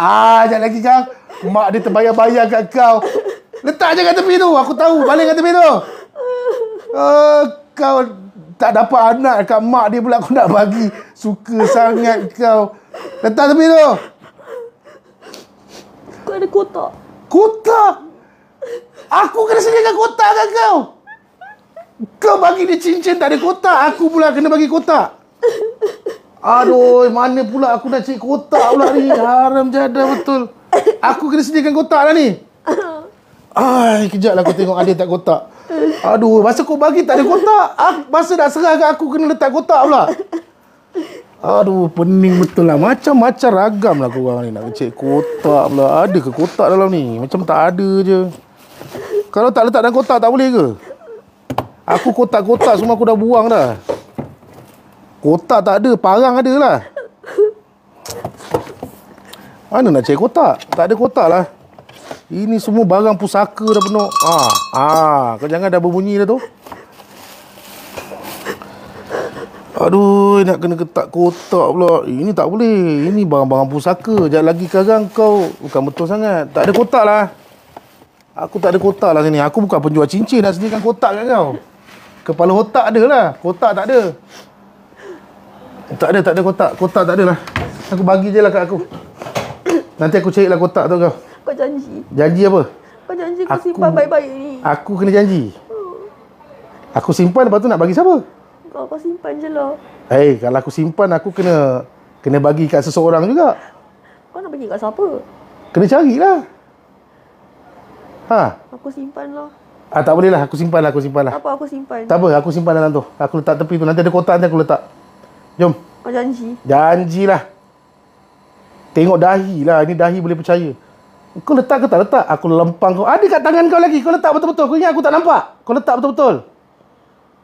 Jangan lagi kau. Mak dia terbayar-bayar kat kau. Letak je kat tepi tu. Aku tahu. Balik kat tepi tu. Kau tak dapat anak kat mak dia pula. Aku nak bagi. Suka sangat kau. Letak tepi tu. Kau ada kotak. Kotak? Aku kena sediakan kotak kat kau. Kau bagi dia cincin tak ada kotak. Aku pula kena bagi kotak. Aduh, mana pula aku nak cari kotak pula ni. Haram jadah betul. Aku kena sediakan kotak lah ni. Kejap lah aku tengok ada tak kotak. Aduh, masa kau bagi tak ada kotak. Masa nak serah kat aku kena letak kotak pula. Aduh, pening betul lah. Macam-macam ragam lah korang ni nak cari kotak pula. Ada ke kotak dalam ni? Macam tak ada je. Kalau tak letak dalam kotak tak boleh ke? Aku kotak-kotak semua aku dah buang dah. Kotak tak ada, parang ada lah. Mana nak cari kotak? Tak ada kotak lah. Ini semua barang pusaka dah penuh. Kau jangan dah berbunyi dah tu. Aduh, nak kena ketak kotak pula. Ini tak boleh. Ini barang-barang pusaka. Sekejap lagi sekarang kau bukan betul sangat. Tak ada kotak lah. Aku tak ada kotak lah sini. Aku bukan penjual cincin nak sediakan kotak kat kau. Kepala otak ada lah. Kotak tak ada. Tak ada kotak. Kotak tak ada lah. Aku bagi je lah kat aku. Nanti aku carilah kotak tu kau. Kau janji. Janji apa? Kau janji kau simpan baik-baik ni. Aku kena janji. Aku simpan, lepas tu nak bagi siapa? Kau simpan je lah. Kalau aku simpan, aku kena bagi kat seseorang juga. Kau nak bagi kat siapa? Kena carilah. Aku simpan lah. Tak boleh lah. Aku simpan lah. Apa aku simpan? Tak apa, aku simpan dalam tu. Aku letak tepi tu. Nanti ada kotak, nanti aku letak. Jom. Kau janji? Janjilah. Tengok dahi lah. Ini dahi boleh percaya. Kau letak ke tak letak? Aku lempang kau. Ada kat tangan kau lagi. Kau letak betul-betul. Kau ingat aku tak nampak? Kau letak betul-betul.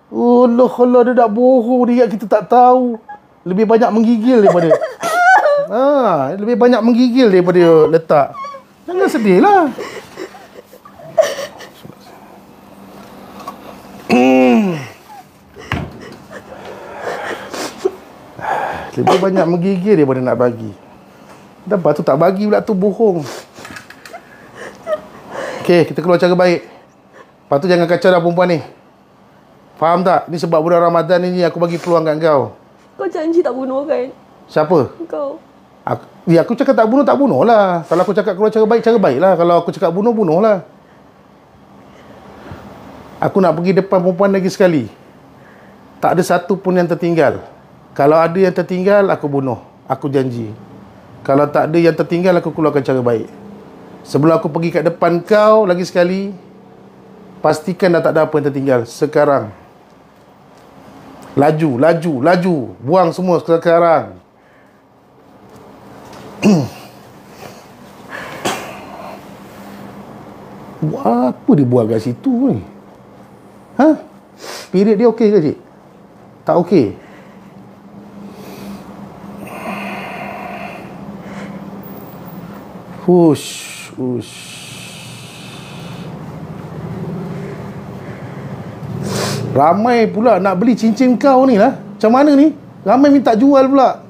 Allah, dia dah bohong. Dia kita tak tahu. Lebih banyak menggigil daripada lebih banyak menggigil daripada letak. Jangan sedih lah. Lebih banyak menggigil daripada nak bagi. Lepas tu tak bagi pula tu bohong. Okey, kita keluar cara baik. Lepas tu jangan kacau dah perempuan ni. Faham tak? Ni sebab bulan Ramadan ni aku bagi peluang kat kau. Kau janji tak bunuh kan? Siapa? Kau. Aku cakap tak bunuh lah. Kalau aku cakap keluar cara baik lah. Kalau aku cakap bunuh lah. Aku nak pergi depan perempuan lagi sekali. Tak ada satu pun yang tertinggal. Kalau ada yang tertinggal, aku bunuh. Aku janji. Kalau tak ada yang tertinggal, aku keluarkan cara baik. Sebelum aku pergi kat depan kau lagi sekali, pastikan dah tak ada apa yang tertinggal. Sekarang. Laju. Buang semua sekarang. Apa dia buat kat situ ni? Period dia okey ke, cik? Tak okey? Ush. Ramai pula nak beli cincin kau ni lah. Macam mana ni? Ramai minta jual pula.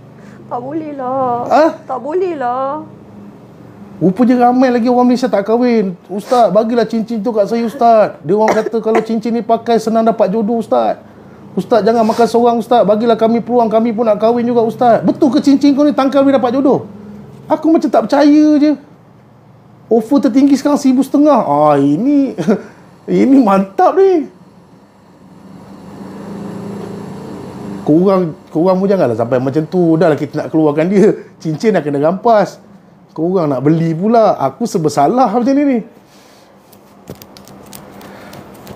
Tak boleh lah. Tak boleh lah. Rupanya ramai lagi orang Malaysia tak kahwin. Ustaz, bagilah cincin tu kat saya, Ustaz. Dia orang kata kalau cincin ni pakai senang dapat jodoh, Ustaz. Ustaz, jangan makan seorang, Ustaz. Bagilah kami peluang, kami pun nak kahwin juga, Ustaz. Betul ke cincin kau ni tangkal boleh dapat jodoh? Aku macam tak percaya je. Offer tertinggi sekarang 1,500. Ini mantap ni. Korang pun janganlah sampai macam tu. Dah lah kita nak keluarkan dia. Cincin dah kena rampas. Korang nak beli pula. Aku sebersalah macam ni.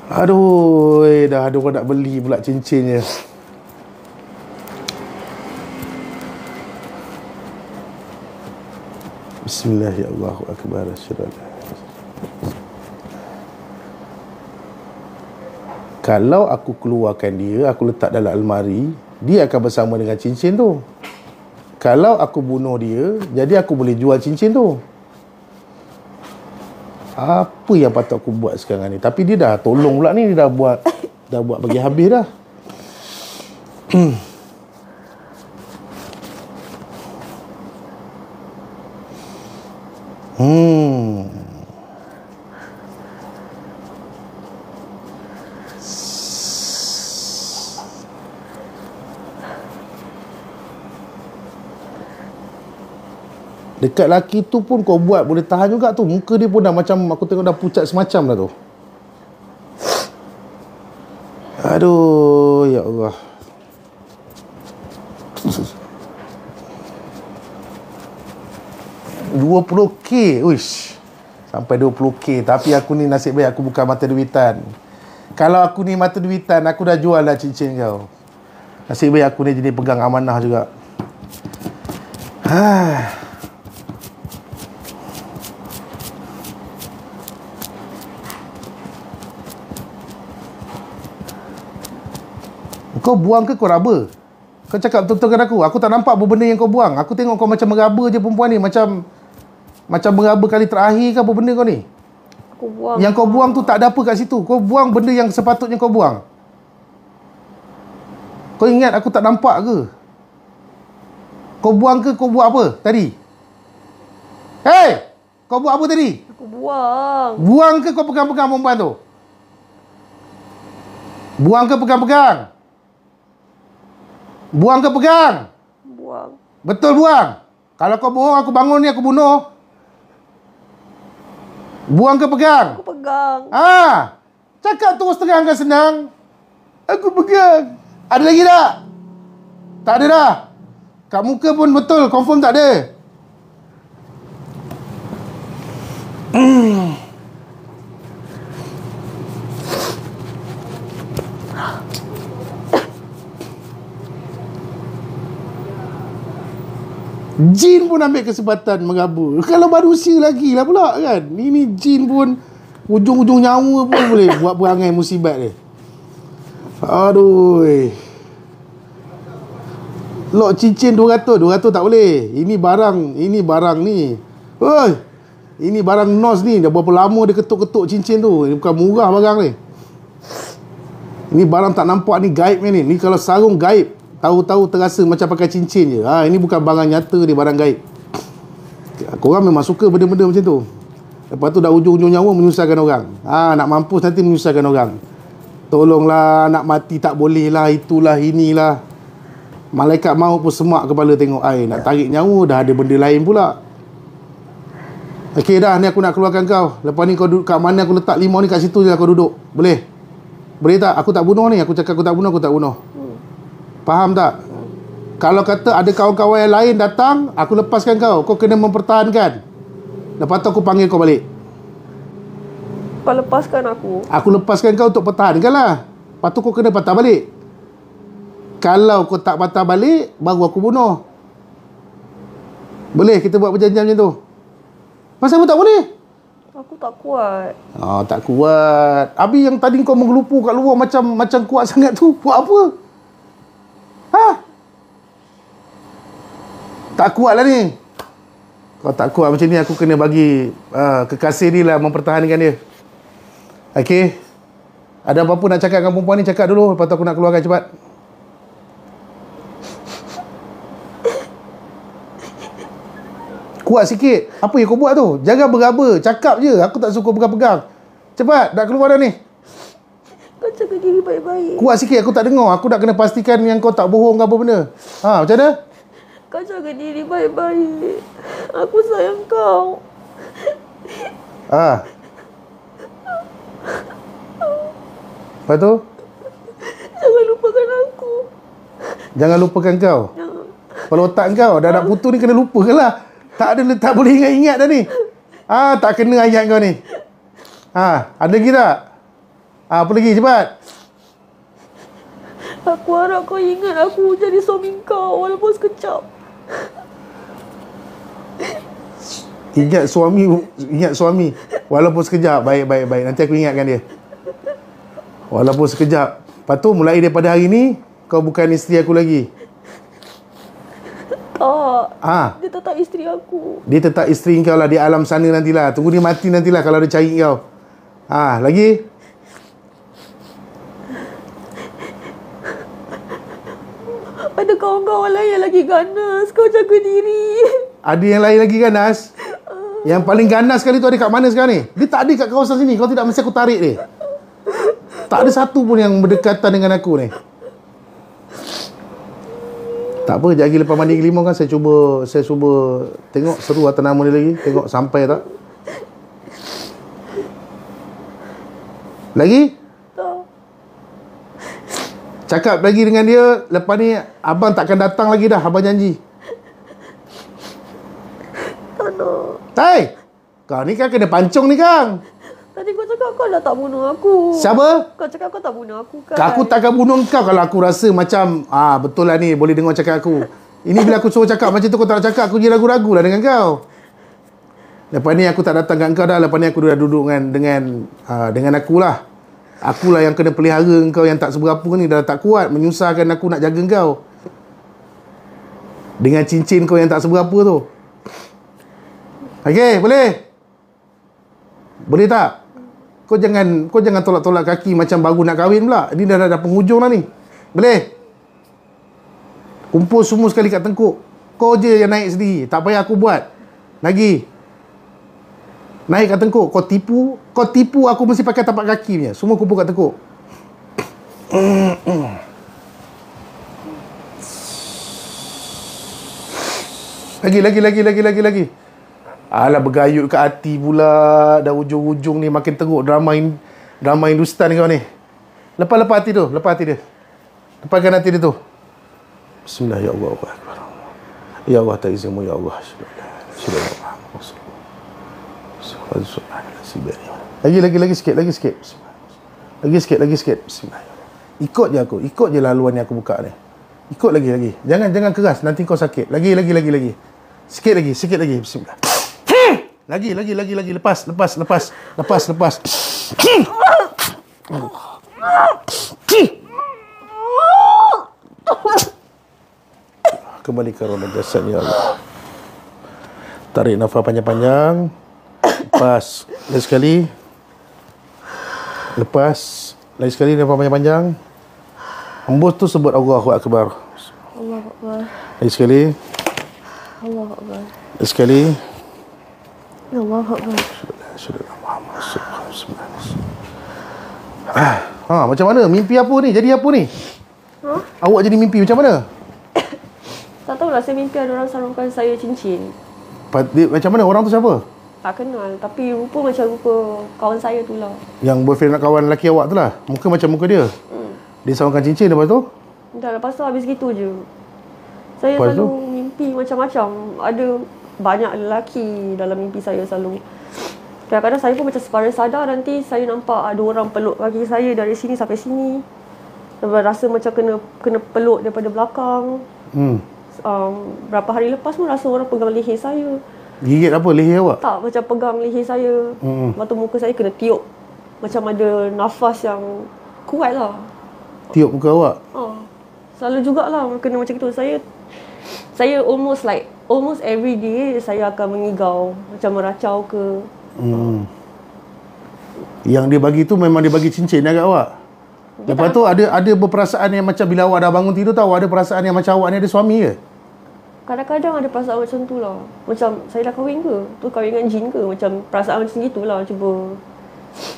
Aduh, dah ada orang nak beli pula cincinnya. Bismillahirrahmanirrahim. Kalau aku keluarkan dia, aku letak dalam almari, dia akan bersama dengan cincin tu. Kalau aku bunuh dia, jadi aku boleh jual cincin tu. Apa yang patut aku buat sekarang ni? Tapi dia dah tolong pula ni, dia dah buat bagi habis dah. Dekat laki tu pun kau buat boleh tahan juga tu. Muka dia pun dah macam, aku tengok dah pucat semacam dah tu. Aduh, ya Allah. $20,000. Uish. Sampai 20,000. Tapi aku ni nasib baik aku bukan mata duitan. Kalau aku ni mata duitan, aku dah jual dah cincin kau. Nasib baik aku ni jenis pegang amanah juga. Kau buang ke kau raba? Kau cakap betul-betul dengan aku. Aku tak nampak apa benda yang kau buang. Aku tengok kau macam meraba je perempuan ni. Macam Macam berapa kali terakhir ke apa benda kau ni? Aku buang. Yang kau buang tu tak ada apa kat situ. Kau buang benda yang sepatutnya kau buang. Kau ingat aku tak nampak ke? Kau buang ke kau buat apa tadi? Hey! Kau buat apa tadi? Aku buang. Buang ke kau pegang-pegang perempuan tu? Buang ke pegang-pegang? Buang ke pegang? Buang. Betul buang. Kalau kau bohong aku bangun ni aku bunuh. Buang ke pegang? Aku pegang. Cakap terus terang kan senang. Aku pegang. Ada lagi tak? Tak ada dah. Kat muka pun betul, confirm tak ada. Jin pun ambil kesempatan mengaba. Kalau manusia lagi lah pula kan. Ini jin pun ujung-ujung nyawa pun boleh buat perangai musibat dia. Aduh. Lok cincin 200 tak boleh. Ini barang ni. Oi. Ini barang nos ni. Dah berapa lama dia ketuk-ketuk cincin tu. Ini bukan murah barang ni. Ini barang tak nampak ni, gaib ni. Ni kalau sarung gaib. Tahu-tahu terasa macam pakai cincin je. Ini bukan barang nyata ni, barang gaib. Korang memang suka benda-benda macam tu. Lepas tu dah ujung-ujung nyawa menyusahkan orang. Nak mampus nanti menyusahkan orang. Tolonglah, nak mati tak boleh lah, itulah, inilah. Malaikat maut pun semak kepala tengok. Nak tarik nyawa, dah ada benda lain pula. Okey dah, ni aku nak keluarkan kau. Lepas ni kau duduk kat mana aku letak limau ni, kat situ je kau duduk. Boleh? Boleh tak? Aku tak bunuh ni. Aku cakap aku tak bunuh. Faham tak? Kalau kata ada kawan-kawan yang lain datang, aku lepaskan kau. Kau kena mempertahankan. Lepas tu aku panggil kau balik. Kau lepaskan aku. Aku lepaskan kau untuk pertahankan lah. Lepas tu kau kena patah balik. Kalau kau tak patah balik, baru aku bunuh. Boleh kita buat perjanjian macam tu? Masa aku tak boleh? Aku tak kuat. Tak kuat. Habis yang tadi kau menggelupu kat luar macam kuat sangat tu, buat apa? Tak kuat lah ni. Kalau tak kuat macam ni, aku kena bagi kekasih ni lah mempertahankan dia. Okey. Ada apa-apa nak cakap dengan perempuan ni, cakap dulu. Lepas tu aku nak keluarkan cepat. Kuat sikit. Apa yang kau buat tu? Jangan beraba. Cakap je. Aku tak suka pegang-pegang. Cepat. Dah keluar dah ni. Kau jaga diri baik-baik. Kuat sikit. Aku tak dengar. Aku nak kena pastikan yang kau tak bohong ke apa benda. Macam mana? Kau jaga diri baik-baik. Aku sayang kau. Lepas tu? Jangan lupakan aku. Jangan lupakan kau. Jangan. Kalau otak kau dah nak putus ni, kena lupakan lah. Tak boleh ingat-ingat dah ni. Tak kena ayat kau ni. Ada lagi tak? Apa lagi? Cepat. Aku harap kau ingat aku jadi suami kau walaupun sekejap. Ingat suami walaupun sekejap. Baik. Nanti aku ingatkan dia. Walaupun sekejap. Lepas tu mulai daripada hari ni, kau bukan isteri aku lagi. Tak. Dia tetap isteri aku. Dia tetap isteri kau lah di alam sana nantilah. Tunggu dia mati nantilah kalau dia cari kau. Lagi? Ada kawan-kawan lain yang lagi ganas. Kau jaga diri. Ada yang lain lagi ganas? Yang paling ganas sekali tu ada kat mana sekarang ni? Dia tak ada kat kawasan sini. Kalau tidak, mesti aku tarik dia. Tak ada satu pun yang berdekatan dengan aku ni. Tak apa, sekejap lagi lepas mandi kelimau kan saya cuba tengok seru atas nama dia lagi. Tengok sampai tak. Lagi? Tak. Cakap lagi dengan dia. Lepas ni abang takkan datang lagi dah. Abang janji. Tak nak. Hai! Kau ni kan kena pancung ni Kang. Tadi kau cakap kau dah tak bunuh aku. Siapa? Kau cakap kau tak bunuh aku kan? Aku takkan bunuh kau kalau aku rasa macam betul lah ni, boleh dengar cakap aku. Ini bila aku suruh cakap macam tu, kau tak nak cakap, aku je ragu-ragu lah dengan kau. Lepas ni aku tak datang kat kau dah. Lepas ni aku dah duduk dengan akulah. Akulah yang kena pelihara kau yang tak seberapa ni. Dah tak kuat, menyusahkan aku nak jaga kau. Dengan cincin kau yang tak seberapa tu. Okey, boleh? Boleh tak? Kau jangan tolak-tolak kaki macam baru nak kahwin pula. Ini dah penghujung dah ni. Boleh? Kumpul semua sekali kat tengkuk. Kau je yang naik sendiri. Tak payah aku buat. Lagi. Naik kat tengkuk. Kau tipu aku mesti pakai tapak kaki punya. Semua kumpul kat tengkuk. Lagi. Alah, bergayut kat hati pula. Dah ujung-ujung ni makin teruk drama Hindustan kau ni. Lepas hati tu. Lepas hati dia. Lepaskan hati dia tu. Bismillah, ya Allah. Ya Allah, tak izin ya Allah. Lagi sikit. Lagi sikit. Bismillah. Ikut je aku. Ikut je laluan yang aku buka ni. Ikut lagi. Jangan keras. Nanti kau sakit. Lagi. Sikit lagi. Bismillah. Lagi. Lepas. Kembali ke roda jasad, ya Allah. Tarik nafas panjang-panjang. Lepas. Lagi sekali. Lepas. Lagi sekali nafas panjang-panjang. Hembus tu sebut Allahu Akbar. Allahu Akbar. Lagi sekali. Allahu Akbar. Lagi sekali. Allahu Akbar. Macam mana? Mimpi apa ni? Jadi apa ni? Awak jadi mimpi macam mana? Tak tahulah, saya mimpi ada orang sarungkan saya cincin. Macam mana? Orang tu siapa? Tak kenal, tapi rupa macam rupa kawan saya tu lah. Yang boyfriend nak kawan lelaki awak tu lah? Muka macam muka dia? Dia sarungkan cincin lepas tu? Dah, lepas tu habis gitu je. Saya Lepas selalu tu? mimpi macam-macam. Ada banyak lelaki dalam mimpi saya selalu. Kadang-kadang saya pun macam separuh sadar, nanti saya nampak ada orang peluk kaki saya dari sini sampai sini. Rasa macam kena peluk daripada belakang. Berapa hari lepas pun rasa orang pegang leher saya. Gigit apa? Leher awak? Tak, macam pegang leher saya. Lepas tu muka saya kena tiup. Macam ada nafas yang kuat lah. Tiup muka awak? Selalu jugalah kena macam itu. Saya almost every day saya akan mengigau. Macam meracau ke. Yang dia bagi tu memang dia bagi cincin dekat awak? Lepas tu ada berperasaan yang macam bila awak dah bangun tidur tahu ada perasaan yang macam awak ni ada suami ke? Kadang-kadang ada perasaan macam tu lah. Macam saya dah kahwin ke? Tu kahwin dengan jin ke? Macam perasaan macam gitu lah. Cuba.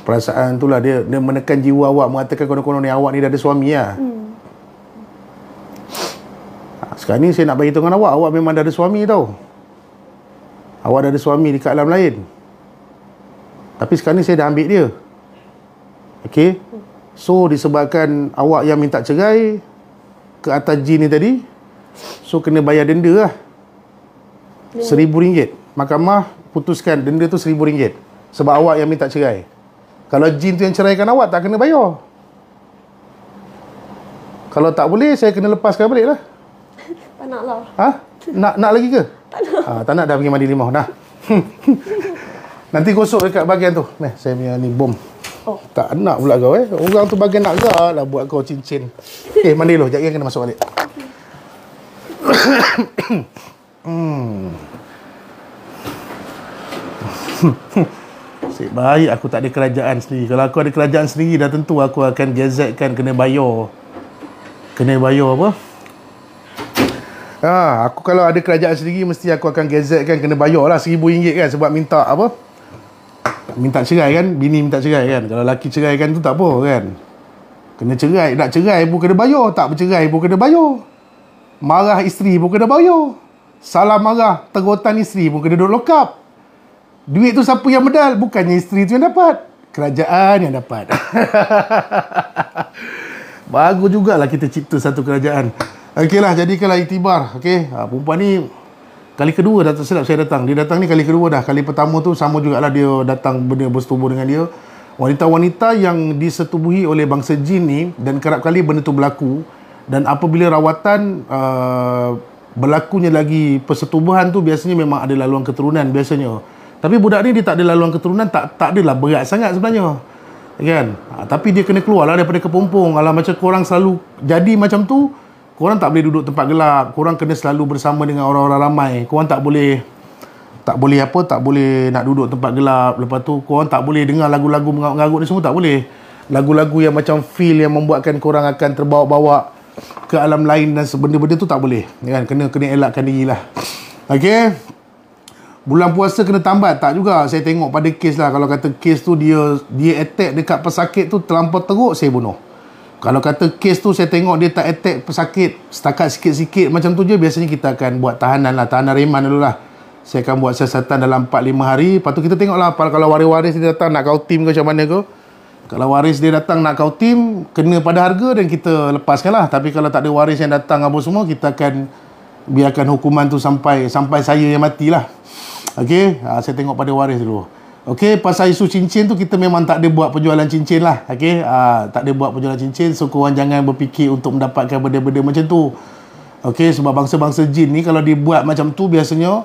Perasaan tu lah dia menekan jiwa awak, mengatakan konon-konon ni awak ni dah ada suami lah. Sekarang ni saya nak bagi tahu dengan awak memang dah ada suami tau. Awak dah ada suami dekat alam lain. Tapi sekarang ni saya dah ambil dia. Okey. So disebabkan awak yang minta cerai ke atas jin ni tadi, so kena bayar denda lah. RM1,000. Mahkamah putuskan denda tu RM1,000 sebab awak yang minta cerai. Kalau jin tu yang ceraikan awak, tak kena bayar. Kalau tak boleh, saya kena lepaskan balik lah. Tak nak lah. Nak lagi ke? Tak nak. Tak nak, dah pergi mandi limau dah. Nanti gosok dekat bahagian tu. Saya punya ni bom. Tak nak pula kau Orang tu bagian nak gak lah buat kau cincin. Mandi dulu. Sekejap lagi kena masuk balik. Nasib baik aku tak ada kerajaan sendiri. Kalau aku ada kerajaan sendiri, dah tentu aku akan gazetkan kena bayar. Kena bayar apa? Aku kalau ada kerajaan sendiri, mesti aku akan gazetkan kena bayar lah RM1,000 kan. Sebab minta apa? Minta cerai kan. Bini minta cerai kan. Kalau lelaki cerai kan tu tak apa kan. Kena cerai. Nak cerai pun kena bayar. Tak bercerai pun kena bayar. Marah isteri pun kena bayar. Salah marah terutan isteri pun kena duduk lock up. Duit tu siapa yang medal? Bukannya isteri tu yang dapat. Kerajaan yang dapat. Bagus jugalah kita cipta satu kerajaan. Okeylah, jadikanlah iktibar. Okey. Perempuan ni kali kedua dah tak silap saya datang. Dia datang ni kali kedua dah. Kali pertama tu sama jugalah dia datang benda bersetubuh dengan dia. Wanita-wanita yang disetubuhi oleh bangsa jin ni, dan kerap kali benda tu berlaku, dan apabila rawatan berlakunya lagi persetubuhan tu, biasanya memang ada laluan keturunan biasanya. Tapi budak ni dia tak ada laluan keturunan, tak adalah berat sangat sebenarnya. Kan? Tapi dia kena keluarlah daripada kepompong. Alah, macam korang selalu jadi macam tu, korang tak boleh duduk tempat gelap. Korang kena selalu bersama dengan orang-orang ramai. Korang tak boleh Tak boleh apa, tak boleh nak duduk tempat gelap. Lepas tu korang tak boleh dengar lagu-lagu mengarut-ngarut ni semua, tak boleh. Lagu-lagu yang macam feel yang membuatkan korang akan terbawa-bawa ke alam lain dan benda-benda tu tak boleh. Kan? Kena elakkan diri lah. Okay. Bulan puasa kena tambat? Tak juga. Saya tengok pada kes lah. Kalau kata kes tu dia attack dekat pesakit tu terlampau teruk, saya bunuh. Kalau kata kes tu saya tengok dia tak attack pesakit, setakat sikit-sikit macam tu je, biasanya kita akan buat tahanan lah, tahanan reman dulu lah. Saya akan buat siasatan dalam 4-5 hari. Lepas tu kita tengok lah, kalau waris-waris dia datang nak kau tim ke macam mana ke. Kalau waris dia datang nak kau tim, kena pada harga dan kita lepaskan lah. Tapi kalau tak ada waris yang datang apa semua, kita akan biarkan hukuman tu sampai saya yang mati lah. Okay, saya tengok pada waris dulu. Okay, pasal isu cincin tu kita memang tak ada buat penjualan cincin lah. Okay, tak ada buat penjualan cincin. So korang jangan berfikir untuk mendapatkan benda-benda macam tu. Okay, sebab bangsa-bangsa jin ni kalau dibuat macam tu, biasanya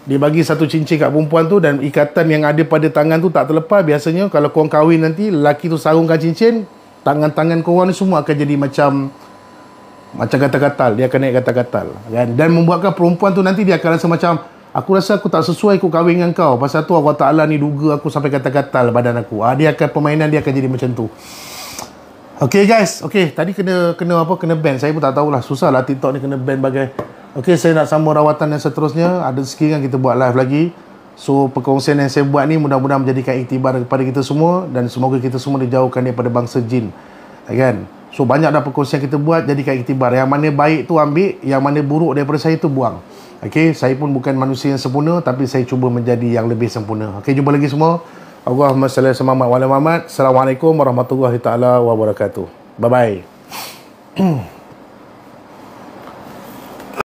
dia bagi satu cincin kat perempuan tu dan ikatan yang ada pada tangan tu tak terlepas. Biasanya kalau korang kahwin nanti, lelaki tu sarungkan cincin, tangan-tangan korang ni semua akan jadi macam gatal-gatal. Dia akan naik gatal-gatal kan? Dan membuatkan perempuan tu nanti dia akan rasa macam, aku rasa aku tak sesuai aku kahwin dengan kau, pasal tu Allah Ta'ala ni duga aku sampai gatal-gatal badan aku. Dia akan, permainan dia akan jadi macam tu. Okay guys, okay, tadi kena ban. Saya pun tak tahulah, susah lah TikTok ni kena ban bagai. Okay, saya nak sambung rawatan yang seterusnya. Ada rezeki kan kita buat live lagi. So perkongsian yang saya buat ni mudah-mudahan menjadikan iktibar kepada kita semua, dan semoga kita semua dijauhkan daripada bangsa jin, kan? So banyak dah perkongsian kita buat, jadikan iktibar. Yang mana baik tu ambil, yang mana buruk daripada saya tu buang. Okay, saya pun bukan manusia yang sempurna, tapi saya cuba menjadi yang lebih sempurna. Okay, jumpa lagi semua. Allahumma salli ala Muhammad. Assalamualaikum warahmatullahi taala wabarakatuh. Bye bye.